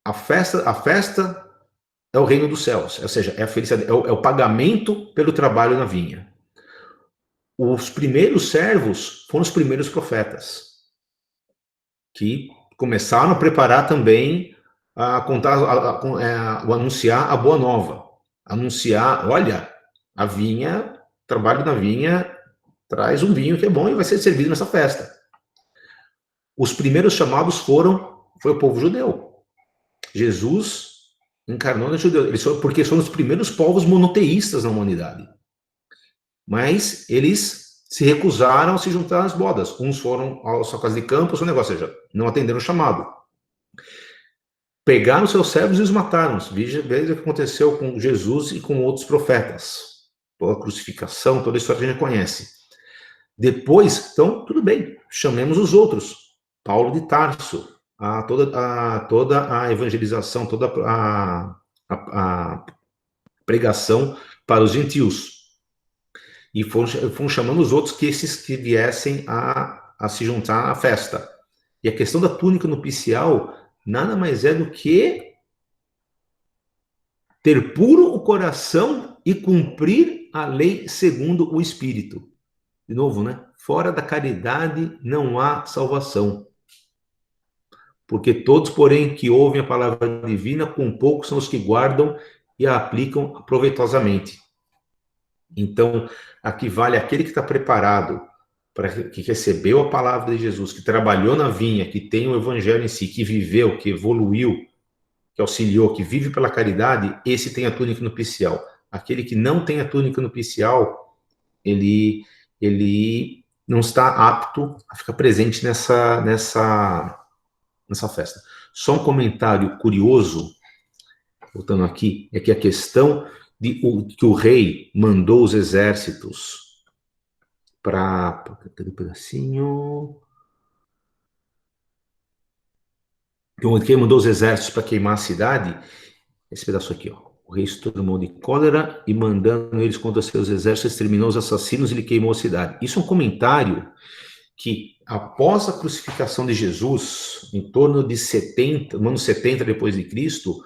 C: a festa é o reino dos céus, ou seja, é a felicidade, é o pagamento pelo trabalho na vinha. Os primeiros servos foram os primeiros profetas, que começaram a preparar também, a anunciar a boa nova. Anunciar, olha, a vinha, trabalho na vinha, traz um vinho que é bom e vai ser servido nessa festa. Os primeiros chamados foi o povo judeu. Jesus encarnou no judeu, porque são os primeiros povos monoteístas na humanidade. Mas eles se recusaram a se juntar às bodas. Uns foram à sua casa de campo, ao seu negócio, ou seja, não atenderam o chamado. Pegaram seus servos e os mataram. Veja o que aconteceu com Jesus e com outros profetas. Toda a crucificação, toda a história que a gente conhece. Depois, então, tudo bem, chamemos os outros. Paulo de Tarso, toda a evangelização, toda a pregação para os gentios. E foram chamando os outros, que esses que viessem a se juntar à festa. E a questão da túnica nupcial nada mais é do que ter puro o coração e cumprir a lei segundo o Espírito. De novo, né? Fora da caridade não há salvação. Porque todos, porém, que ouvem a palavra divina, com poucos são os que guardam e a aplicam proveitosamente. Então, aqui vale aquele que está preparado, que recebeu a palavra de Jesus, que trabalhou na vinha, que tem o evangelho em si, que viveu, que evoluiu, que auxiliou, que vive pela caridade, esse tem a túnica nupcial. Aquele que não tem a túnica nupcial, ele não está apto a ficar presente nessa festa. Só um comentário curioso, voltando aqui, é que a questão que o rei mandou os exércitos para... Cadê o pedacinho? Que mandou os exércitos para queimar a cidade, esse pedaço aqui, ó. O rei se tornou de cólera e, mandando eles contra seus exércitos, exterminou os assassinos e lhe queimou a cidade. Isso é um comentário que, após a crucificação de Jesus, em torno de 70, no ano 70 depois de Cristo,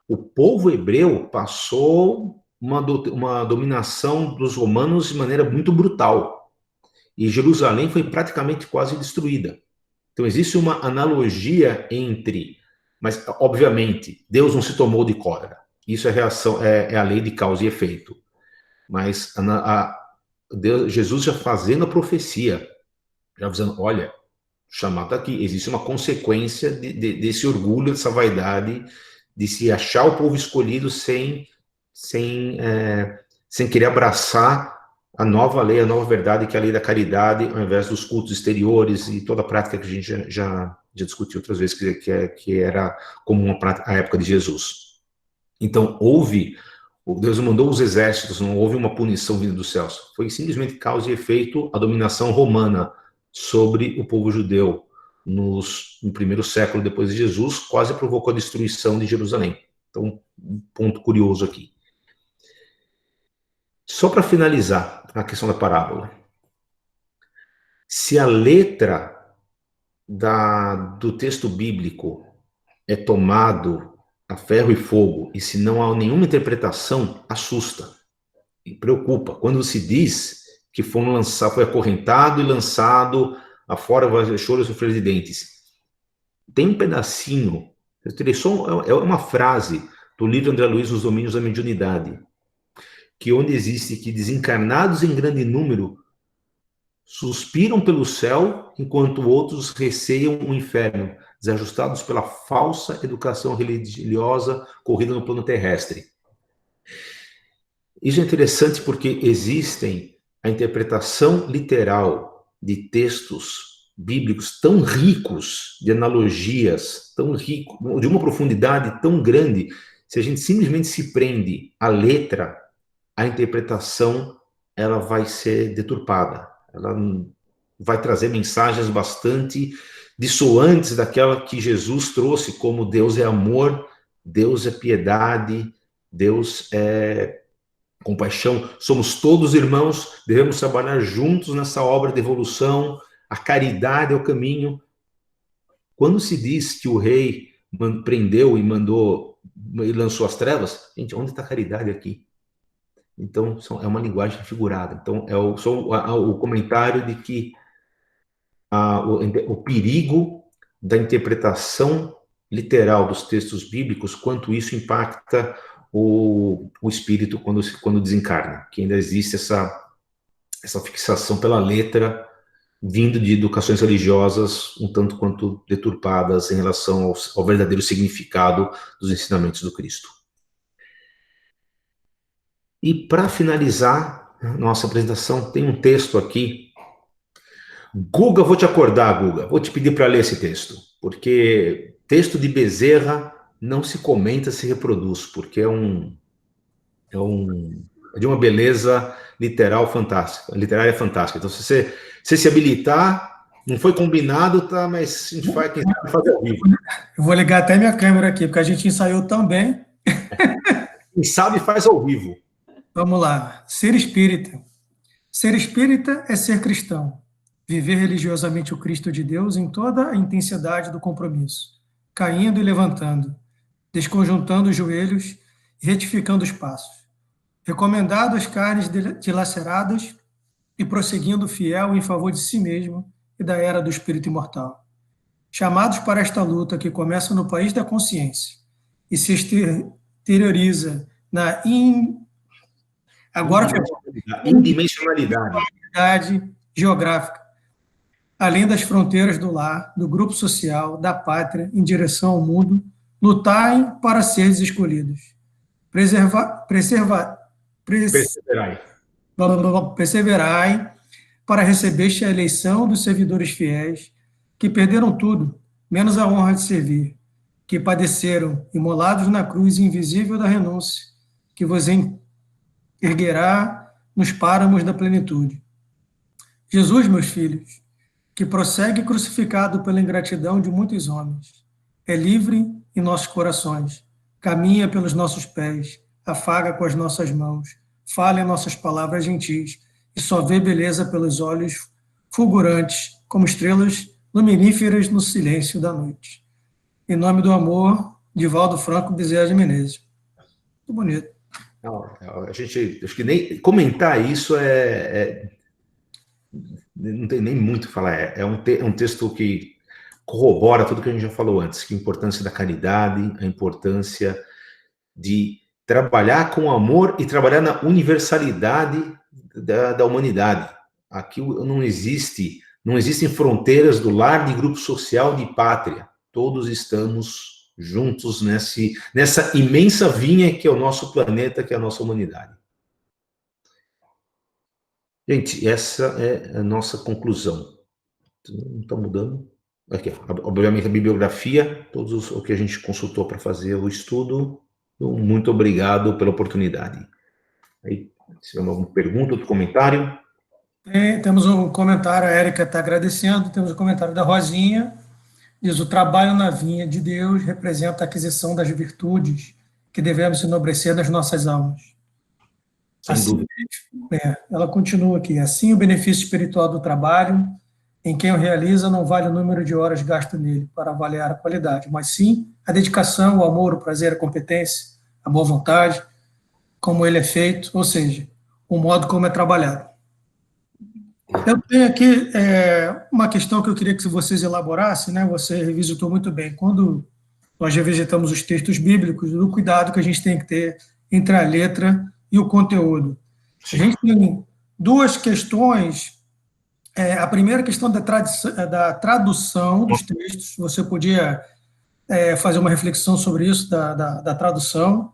C: o povo hebreu passou uma dominação dos romanos de maneira muito brutal. E Jerusalém foi praticamente quase destruída. Então, existe uma analogia entre... Mas, obviamente, Deus não se tomou de cólera. Isso é a lei de causa e efeito. Mas Jesus já fazendo a profecia, já avisando, olha, o chamado está aqui, existe uma consequência desse orgulho, dessa vaidade, de se achar o povo escolhido sem querer abraçar a nova lei, a nova verdade, que é a lei da caridade, ao invés dos cultos exteriores e toda a prática que a gente já discutiu outras vezes, que era comum à época de Jesus. Então, Deus mandou os exércitos, não houve uma punição vinda dos céus. Foi simplesmente causa e efeito a dominação romana sobre o povo judeu no primeiro século depois de Jesus, quase provocou a destruição de Jerusalém. Então, um ponto curioso aqui. Só para finalizar a questão da parábola. Se a letra do texto bíblico é tomado a ferro e fogo, e se não há nenhuma interpretação, assusta e preocupa. Quando se diz que foi acorrentado e lançado afora, vai choro e sofrer de dentes. Tem um pedacinho, é uma frase do livro André Luiz, Os Domínios da Mediunidade, que onde existe que desencarnados em grande número suspiram pelo céu, enquanto outros receiam o inferno, desajustados pela falsa educação religiosa corrida no plano terrestre. Isso é interessante porque existem a interpretação literal de textos bíblicos tão ricos, de analogias, tão ricos, de uma profundidade tão grande, se a gente simplesmente se prende à letra, a interpretação ela vai ser deturpada. Ela vai trazer mensagens bastante dissoantes daquela que Jesus trouxe como Deus é amor, Deus é piedade, Deus é compaixão. Somos todos irmãos, devemos trabalhar juntos nessa obra de evolução, a caridade é o caminho. Quando se diz que o rei prendeu e lançou as trevas, gente, onde está a caridade aqui? Então, é uma linguagem figurada. Então, o comentário de que o perigo da interpretação literal dos textos bíblicos, quanto isso impacta o espírito quando desencarna, que ainda existe essa fixação pela letra, vindo de educações religiosas um tanto quanto deturpadas em relação ao verdadeiro significado dos ensinamentos do Cristo. E para finalizar nossa apresentação, tem um texto aqui. Guga, vou te acordar, Guga. Vou te pedir para ler esse texto, porque texto de Bezerra não se comenta, se reproduz, porque é de uma beleza literária fantástica. Então, se você se habilitar, não foi combinado, tá? Mas a gente quem sabe fazer ao vivo.
E: Eu vou ligar até minha câmera aqui, porque a gente ensaiou tão bem.
C: Quem sabe faz ao vivo.
E: Vamos lá. Ser espírita. Ser espírita é ser cristão. Viver religiosamente o Cristo de Deus em toda a intensidade do compromisso. Caindo e levantando. Desconjuntando os joelhos e retificando os passos. Recomendado as carnes dilaceradas e prosseguindo fiel em favor de si mesmo e da era do espírito imortal. Chamados para esta luta que começa no país da consciência e se exterioriza na indimensionalidade geográfica, além das fronteiras do lar, do grupo social, da pátria, em direção ao mundo, lutai para seres escolhidos. Perseverai para receber a eleição dos servidores fiéis, que perderam tudo, menos a honra de servir, que padeceram, imolados na cruz invisível da renúncia, que vos erguerá nos páramos da plenitude. Jesus, meus filhos, que prossegue crucificado pela ingratidão de muitos homens, é livre em nossos corações, caminha pelos nossos pés, afaga com as nossas mãos, fala em nossas palavras gentis, e só vê beleza pelos olhos fulgurantes, como estrelas luminíferas no silêncio da noite. Em nome do amor, Divaldo Franco Bezerra de Menezes. Muito bonito.
C: Não, acho que nem comentar isso não tem nem muito o que falar. É um texto que corrobora tudo que a gente já falou antes, que a importância da caridade, a importância de trabalhar com amor e trabalhar na universalidade da humanidade. Aqui não existem fronteiras do lar, de grupo social, de pátria. Todos estamos juntos nessa imensa vinha que é o nosso planeta, que é a nossa humanidade. Gente, essa é a nossa conclusão. Não está mudando? Aqui, obviamente, a bibliografia, o que a gente consultou para fazer o estudo. Muito obrigado pela oportunidade. Aí, se tiver alguma pergunta, outro comentário?
E: Temos um comentário, a Érica está agradecendo, temos um comentário da Rosinha, diz: o trabalho na vinha de Deus representa a aquisição das virtudes que devemos enobrecer nas nossas almas.
C: Sem dúvida.
E: Ela continua aqui: assim, o benefício espiritual do trabalho, em quem o realiza, não vale o número de horas gasto nele para avaliar a qualidade, mas sim a dedicação, o amor, o prazer, a competência, a boa vontade, como ele é feito, ou seja, o modo como é trabalhado. Eu tenho aqui uma questão que eu queria que vocês elaborassem, né? Você revisitou muito bem. Quando nós revisitamos os textos bíblicos, do cuidado que a gente tem que ter entre a letra e o conteúdo. A gente tem duas questões. A primeira questão da tradução dos textos. Você podia fazer uma reflexão sobre isso, da tradução.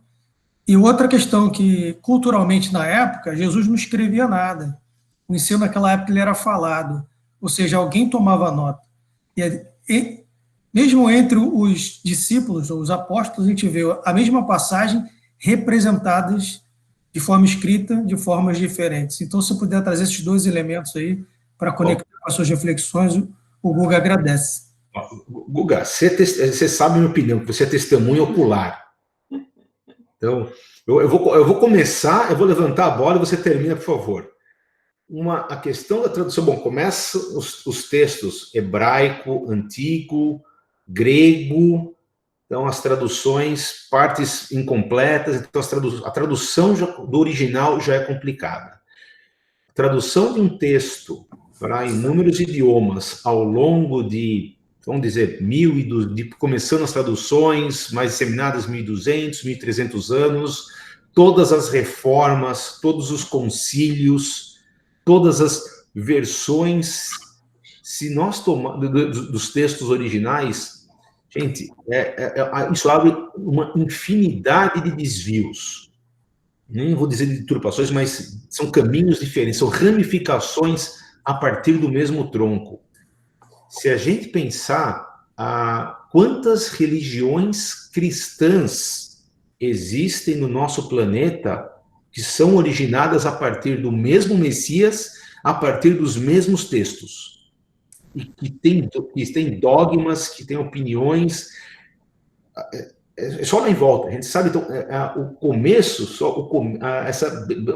E: E outra questão que, culturalmente, na época, Jesus não escrevia nada. O ensino naquela época ele era falado, ou seja, alguém tomava nota. E mesmo entre os discípulos, ou os apóstolos, a gente vê a mesma passagem representadas de forma escrita, de formas diferentes. Então, se puder trazer esses dois elementos aí para conectar com as suas reflexões, o Guga agradece.
C: Guga, você sabe a minha opinião, que você é testemunha ocular. Então, eu vou começar, eu vou levantar a bola e você termina, por favor. A questão da tradução, bom, começa os textos hebraico, antigo, grego, então as traduções, partes incompletas, então a tradução do original já é complicada. A tradução de um texto para inúmeros idiomas ao longo de, vamos dizer, começando as traduções mais disseminadas, 1.200, 1.300 anos, todas as reformas, todos os concílios, todas as versões, se nós tomarmos dos textos originais, gente, isso abre uma infinidade de desvios. Nem vou dizer de deturpações, mas são caminhos diferentes, são ramificações a partir do mesmo tronco. Se a gente pensar quantas religiões cristãs existem no nosso planeta que são originadas a partir do mesmo Messias, a partir dos mesmos textos. E que tem dogmas, que tem opiniões. É só lá em volta. A gente sabe, então, o começo,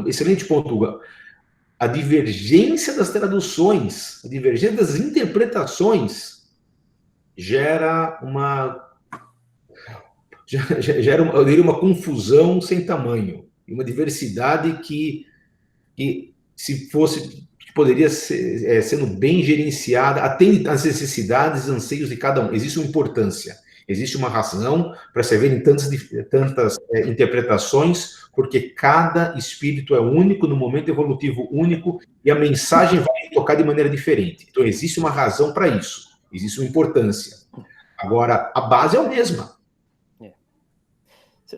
C: excelente ponto, Hugo. A divergência das traduções, a divergência das interpretações gera eu diria, uma confusão sem tamanho. Uma diversidade que se fosse, poderia ser sendo bem gerenciada, atende às necessidades e anseios de cada um. Existe uma importância, existe uma razão para se haverem tantas interpretações, porque cada espírito é único, no momento evolutivo único, e a mensagem vai tocar de maneira diferente. Então, existe uma razão para isso, existe uma importância. Agora, a base é a mesma.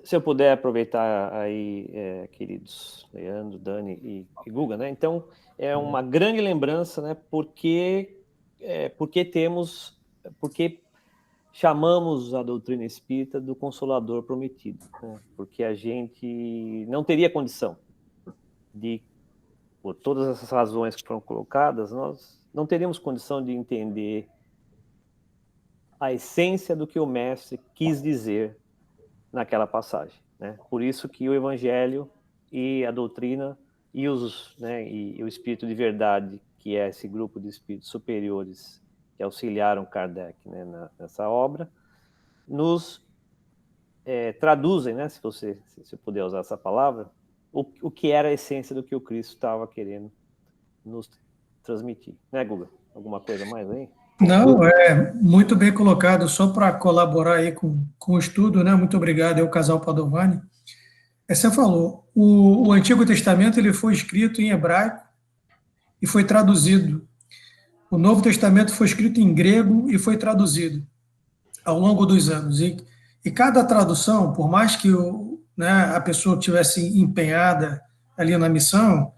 A: Se eu puder aproveitar aí, queridos Leandro, Dani e Guga, né? Então, é uma grande lembrança, né? Porque chamamos a doutrina espírita do Consolador Prometido, né? Porque a gente não teria condição de, por todas essas razões que foram colocadas, nós não teríamos condição de entender a essência do que o mestre quis dizer naquela passagem, né? Por isso que o Evangelho e a doutrina e o Espírito de Verdade, que é esse grupo de espíritos superiores que auxiliaram Kardec, né, nessa obra, nos traduzem, né, se eu puder usar essa palavra, o que era a essência do que o Cristo estava querendo nos transmitir. Né, Guga? Alguma coisa mais aí?
E: Não, é muito bem colocado, só para colaborar aí com o estudo, né? Muito obrigado, é o casal Padovani. Você falou, o Antigo Testamento ele foi escrito em hebraico e foi traduzido. O Novo Testamento foi escrito em grego e foi traduzido ao longo dos anos. E cada tradução, por mais que a pessoa tivesse empenhada ali na missão,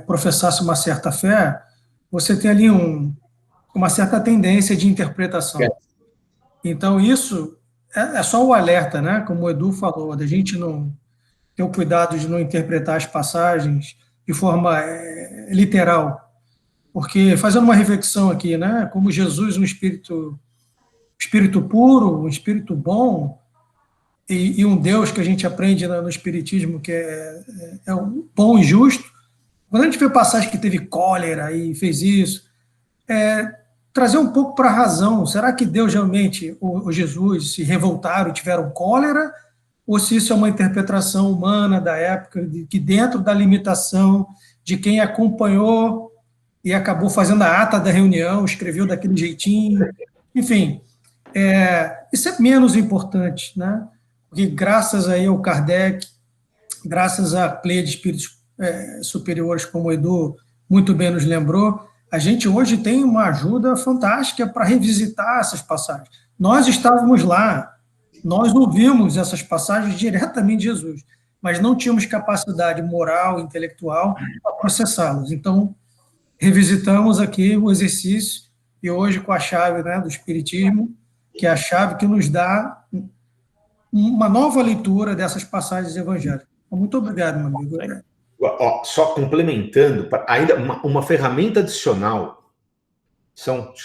E: professasse uma certa fé, você tem ali uma certa tendência de interpretação. Então, isso é só o alerta, né? Como o Edu falou, da gente não ter o cuidado de não interpretar as passagens de forma literal. Porque, fazendo uma reflexão aqui, né? Como Jesus, um espírito puro, um espírito bom, e um Deus que a gente aprende no Espiritismo que é bom e justo. Quando a gente vê passagem que teve cólera e fez isso, trazer um pouco para a razão. Será que Deus realmente, o Jesus, se revoltaram e tiveram cólera? Ou se isso é uma interpretação humana da época, que dentro da limitação de quem acompanhou e acabou fazendo a ata da reunião, escreveu daquele jeitinho, enfim, isso é menos importante, né? Porque graças aí ao Kardec, graças à pleia de espíritos superiores, como o Edu muito bem nos lembrou, a gente hoje tem uma ajuda fantástica para revisitar essas passagens. Nós estávamos lá, nós ouvimos essas passagens diretamente de Jesus, mas não tínhamos capacidade moral, intelectual para processá-las. Então, revisitamos aqui o exercício, e hoje com a chave, né, do Espiritismo, que é a chave que nos dá uma nova leitura dessas passagens evangélicas. Muito obrigado, meu amigo.
C: Só complementando, ainda uma ferramenta adicional,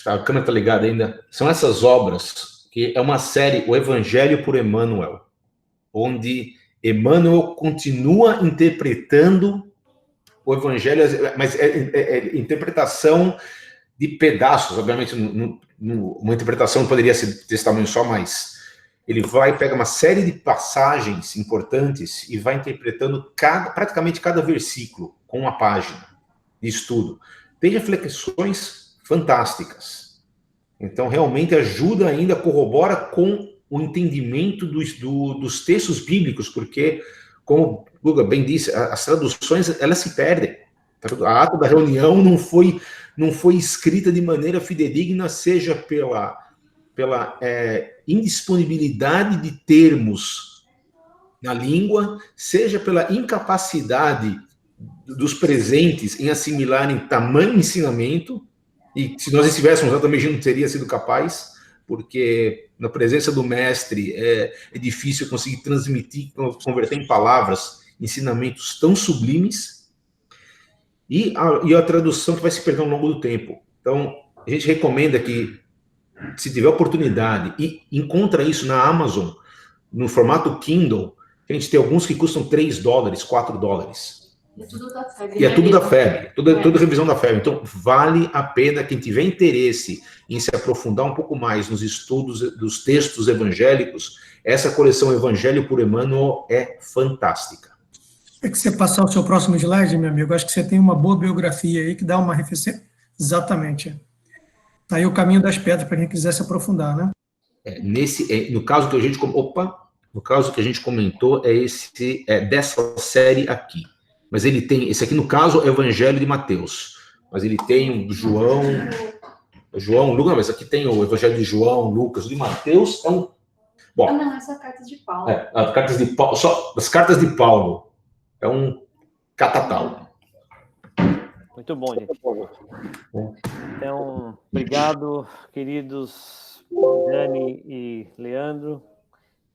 C: a câmera está ligada ainda, são essas obras, que é uma série, o Evangelho por Emmanuel, onde Emmanuel continua interpretando o Evangelho, mas é interpretação de pedaços, obviamente, uma interpretação poderia ser desse tamanho só, mas ele pega uma série de passagens importantes e vai interpretando praticamente cada versículo com uma página de estudo. Tem reflexões fantásticas. Então, realmente ajuda ainda, corrobora com o entendimento dos textos bíblicos, porque, como o Guga bem disse, as traduções, elas se perdem. A ata da reunião não foi escrita de maneira fidedigna, seja pela indisponibilidade de termos na língua, seja pela incapacidade dos presentes em assimilarem tamanho ensinamento, e se nós estivéssemos lá também não teria sido capaz, porque na presença do mestre é difícil conseguir transmitir, converter em palavras ensinamentos tão sublimes, e a tradução que vai se perder ao longo do tempo. então, a gente recomenda que, se tiver oportunidade, e encontra isso na Amazon, no formato Kindle, a gente tem alguns que custam $3, $4.
D: É tudo da FEB.
C: E é tudo da FEB, toda revisão da FEB. Então, vale a pena, quem tiver interesse em se aprofundar um pouco mais nos estudos dos textos evangélicos, essa coleção Evangelho por Emmanuel é fantástica.
E: É que você passar o seu próximo slide, meu amigo, acho que você tem uma boa biografia aí que dá uma referência. Exatamente. Tá aí o caminho das pedras para quem quiser se aprofundar, né?
C: No caso que a gente comentou, dessa série aqui. Mas ele tem, esse aqui no caso é o Evangelho de Mateus. Mas ele tem o João, Lucas, mas aqui tem o Evangelho de João, Lucas, de Mateus.
D: Bom, não, essa é a carta de Paulo.
C: As cartas de Paulo. É um catatal.
A: Muito bom, gente. Então, obrigado, queridos Dani e Leandro.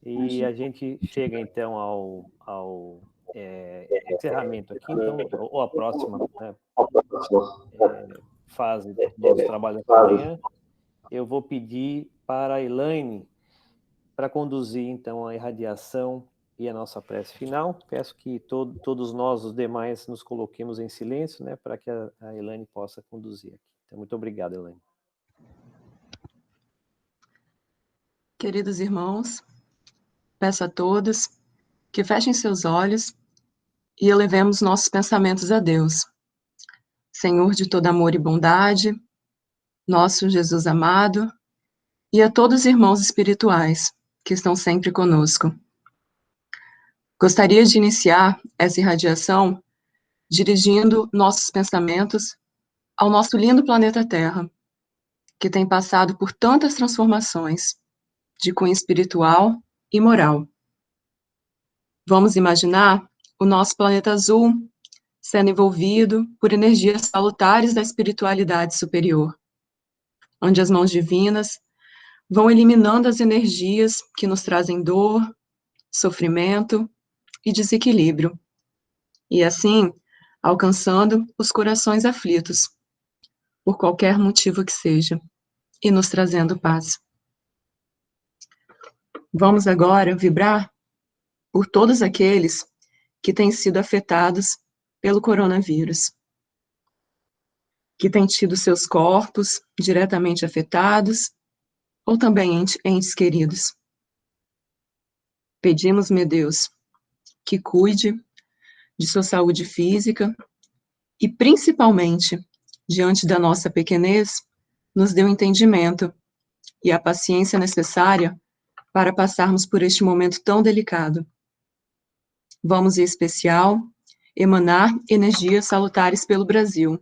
A: E a gente chega, então, ao encerramento aqui, então, ou a próxima, né, fase do nosso trabalho da manhã. Eu vou pedir para a Elaine para conduzir, então, a irradiação e a nossa prece final. Peço que todos nós, os demais, nos coloquemos em silêncio, né, para que a Elaine possa conduzir aqui. Então, muito obrigado, Elaine.
F: Queridos irmãos, peço a todos que fechem seus olhos e elevemos nossos pensamentos a Deus. Senhor de todo amor e bondade, nosso Jesus amado, e a todos os irmãos espirituais que estão sempre conosco. Gostaria de iniciar essa irradiação dirigindo nossos pensamentos ao nosso lindo planeta Terra, que tem passado por tantas transformações de cunho espiritual e moral. Vamos imaginar o nosso planeta azul sendo envolvido por energias salutares da espiritualidade superior, onde as mãos divinas vão eliminando as energias que nos trazem dor, sofrimento e desequilíbrio, e assim alcançando os corações aflitos, por qualquer motivo que seja, e nos trazendo paz. Vamos agora vibrar por todos aqueles que têm sido afetados pelo coronavírus, que têm tido seus corpos diretamente afetados, ou também entes queridos. Pedimos, meu Deus, que cuide de sua saúde física e, principalmente, diante da nossa pequenez, nos dê o entendimento e a paciência necessária para passarmos por este momento tão delicado. Vamos, em especial, emanar energias salutares pelo Brasil,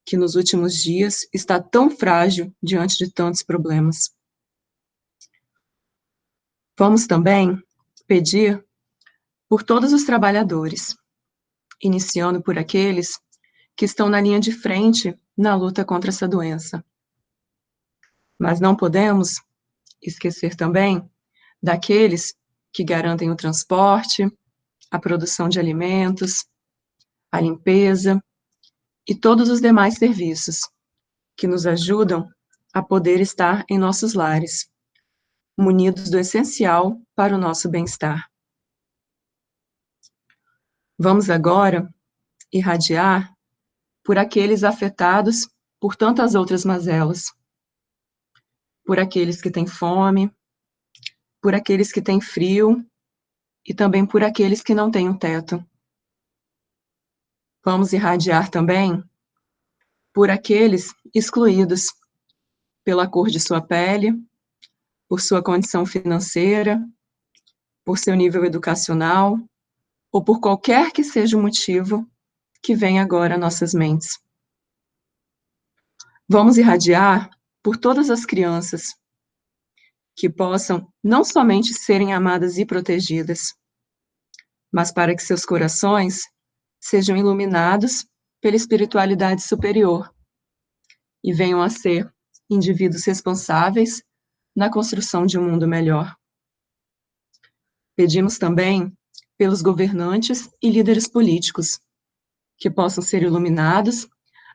F: que nos últimos dias está tão frágil diante de tantos problemas. Vamos também pedir por todos os trabalhadores, iniciando por aqueles que estão na linha de frente na luta contra essa doença. Mas não podemos esquecer também daqueles que garantem o transporte, a produção de alimentos, a limpeza e todos os demais serviços que nos ajudam a poder estar em nossos lares, munidos do essencial para o nosso bem-estar. Vamos agora irradiar por aqueles afetados por tantas outras mazelas, por aqueles que têm fome, por aqueles que têm frio e também por aqueles que não têm um teto. Vamos irradiar também por aqueles excluídos pela cor de sua pele, por sua condição financeira, por seu nível educacional, ou por qualquer que seja o motivo que vem agora a nossas mentes. Vamos irradiar por todas as crianças que possam não somente serem amadas e protegidas, mas para que seus corações sejam iluminados pela espiritualidade superior e venham a ser indivíduos responsáveis na construção de um mundo melhor. Pedimos também pelos governantes e líderes políticos que possam ser iluminados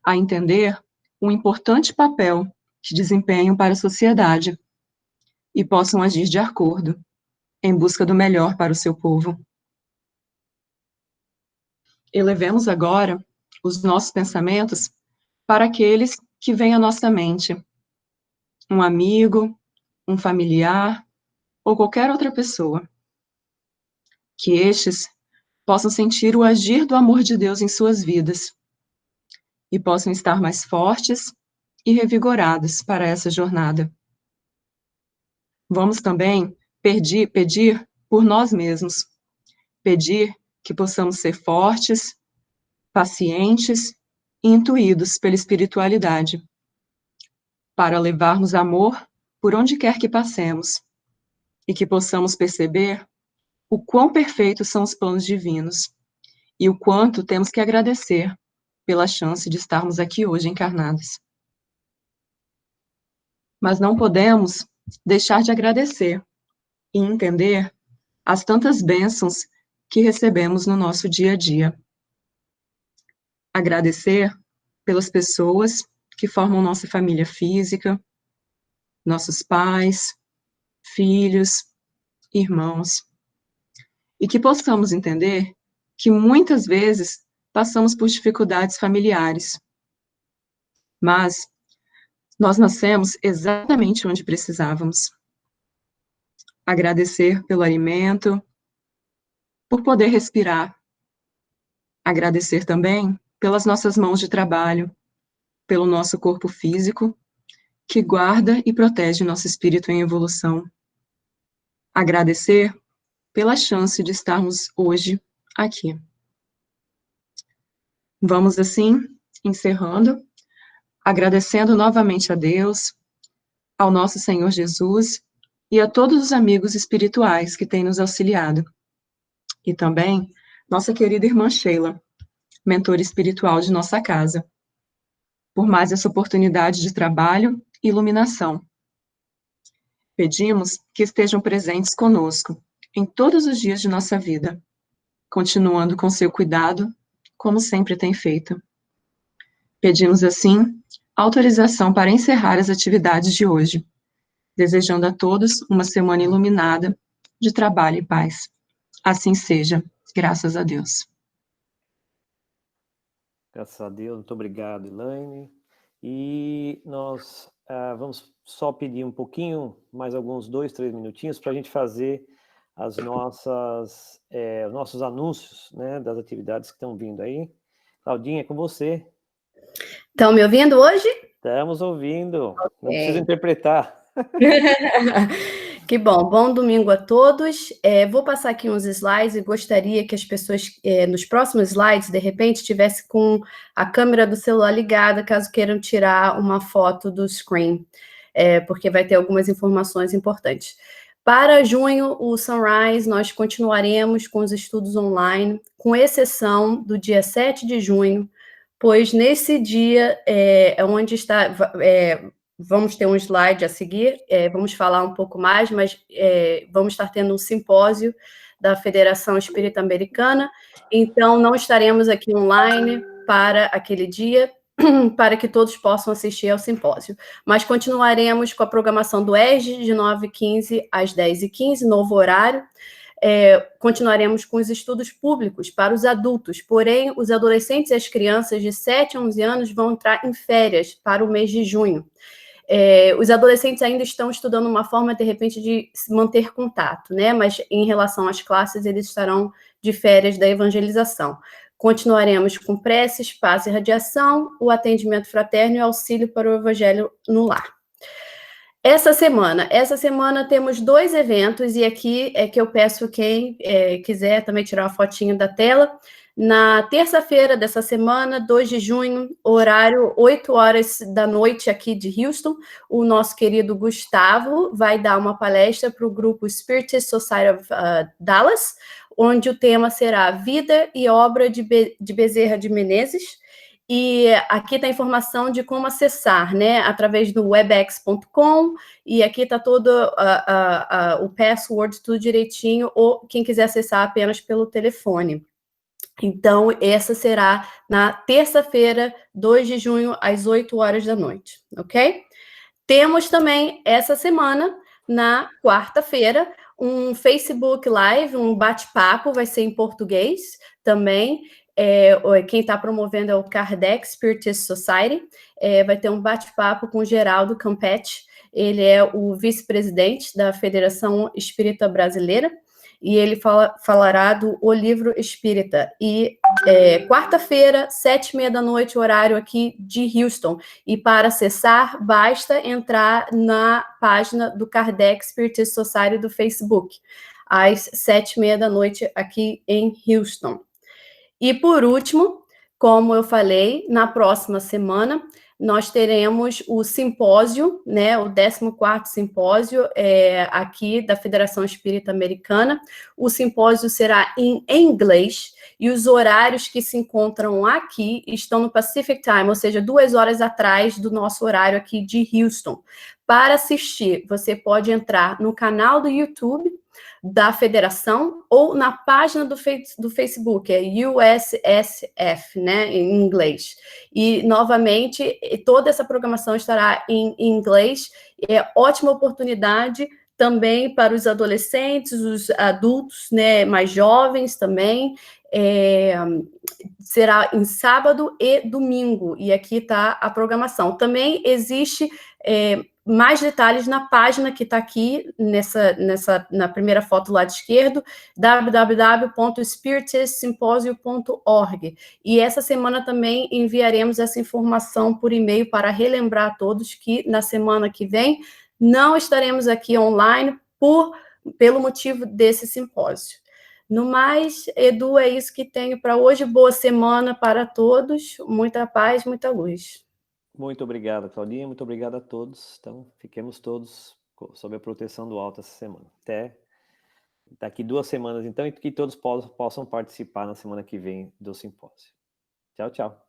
F: a entender o importante papel que desempenham para a sociedade e possam agir de acordo, em busca do melhor para o seu povo. Elevemos agora os nossos pensamentos para aqueles que vêm à nossa mente, um amigo, um familiar ou qualquer outra pessoa, que estes possam sentir o agir do amor de Deus em suas vidas e possam estar mais fortes e revigorados para essa jornada. Vamos também pedir por nós mesmos, pedir que possamos ser fortes, pacientes e intuídos pela espiritualidade, para levarmos amor por onde quer que passemos, e que possamos perceber o quão perfeitos são os planos divinos, e o quanto temos que agradecer pela chance de estarmos aqui hoje encarnados. Mas não podemos deixar de agradecer e entender as tantas bênçãos que recebemos no nosso dia a dia. Agradecer pelas pessoas que formam nossa família física, nossos pais, filhos, irmãos, e que possamos entender que muitas vezes passamos por dificuldades familiares, mas nós nascemos exatamente onde precisávamos. Agradecer pelo alimento, por poder respirar, Agradecer também pelas nossas mãos de trabalho, pelo nosso corpo físico, que guarda e protege nosso espírito em evolução. Agradecer pela chance de estarmos hoje aqui. Vamos, assim, encerrando, agradecendo novamente a Deus, ao nosso Senhor Jesus e a todos os amigos espirituais que têm nos auxiliado. E também nossa querida irmã Sheila, mentora espiritual de nossa casa, por mais essa oportunidade de trabalho e iluminação. Pedimos que estejam presentes conosco em todos os dias de nossa vida, continuando com seu cuidado, como sempre tem feito. Pedimos, assim, autorização para encerrar as atividades de hoje, desejando a todos uma semana iluminada de trabalho e paz. Assim seja, graças a Deus.
A: Graças a Deus, muito obrigado, Elaine. E nós vamos só pedir um pouquinho, mais alguns 2, 3 minutinhos, para a gente fazer os nossos anúncios, né, das atividades que estão vindo aí. Claudinha, é com você.
G: Estão me ouvindo hoje?
A: Estamos ouvindo,
G: Okay.
A: Não precisa interpretar.
G: Que bom, bom domingo a todos. Vou passar aqui uns slides e gostaria que as pessoas, nos próximos slides, de repente, estivessem com a câmera do celular ligada, caso queiram tirar uma foto do screen, porque vai ter algumas informações importantes. Para junho, o Sunrise, nós continuaremos com os estudos online, com exceção do dia 7 de junho, pois nesse dia é onde está... Vamos ter um slide a seguir, vamos falar um pouco mais, mas vamos estar tendo um simpósio da Federação Espírita Americana, então não estaremos aqui online para aquele dia, para que todos possam assistir ao simpósio. Mas continuaremos com a programação do ERG, de 9h15 às 10h15, novo horário. Continuaremos com os estudos públicos para os adultos, porém, os adolescentes e as crianças de 7 a 11 anos vão entrar em férias para o mês de junho. Os adolescentes ainda estão estudando uma forma, de repente, de manter contato, né? Mas em relação às classes, eles estarão de férias da evangelização. Continuaremos com preces, paz e radiação, o atendimento fraterno e auxílio para o evangelho no lar. Essa semana temos 2 eventos, e aqui é que eu peço quem quiser também tirar uma fotinho da tela. Na terça-feira dessa semana, 2 de junho, horário 8h da noite aqui de Houston, o nosso querido Gustavo vai dar uma palestra para o grupo Spiritist Society of Dallas, onde o tema será Vida e Obra de Bezerra de Menezes. E aqui está a informação de como acessar, né, através do webex.com, e aqui está todo o password, tudo direitinho, ou quem quiser acessar apenas pelo telefone. Então, essa será na terça-feira, 2 de junho, às 8h da noite, ok? Temos também, essa semana, na quarta-feira, um Facebook Live, um bate-papo, vai ser em português também. Quem está promovendo é o Kardec Spiritist Society. Vai ter um bate-papo com o Geraldo Campetti, ele é o vice-presidente da Federação Espírita Brasileira, e ele falará do O Livro Espírita. E quarta-feira, 7h30 da noite, horário aqui de Houston. E para acessar, basta entrar na página do Kardec Spiritist Society do Facebook, às 7h30 da noite aqui em Houston. E por último, como eu falei, na próxima semana, nós teremos o simpósio, né, o 14º simpósio aqui da Federação Espírita Americana. O simpósio será em inglês, e os horários que se encontram aqui estão no Pacific Time, ou seja, 2 horas atrás do nosso horário aqui de Houston. Para assistir, você pode entrar no canal do YouTube da Federação ou na página do Facebook, USSF, né, em inglês. E, novamente, toda essa programação estará em inglês. Ótima oportunidade também para os adolescentes, os adultos, né, mais jovens também. Será em sábado e domingo, e aqui está a programação. Também existe mais detalhes na página que está aqui, na primeira foto do lado esquerdo, www.spiritistsymposio.org. E essa semana também enviaremos essa informação por e-mail para relembrar a todos que na semana que vem não estaremos aqui online pelo motivo desse simpósio. No mais, Edu, é isso que tenho para hoje. Boa semana para todos, muita paz, muita luz.
A: Muito obrigado, Claudinha. Muito obrigado a todos. Então, fiquemos todos sob a proteção do alto essa semana. Até daqui 2 semanas, então, e que todos possam participar na semana que vem do simpósio. Tchau, tchau.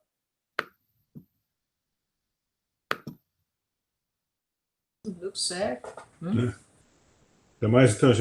B: Tudo certo.
H: Até mais, então, gente.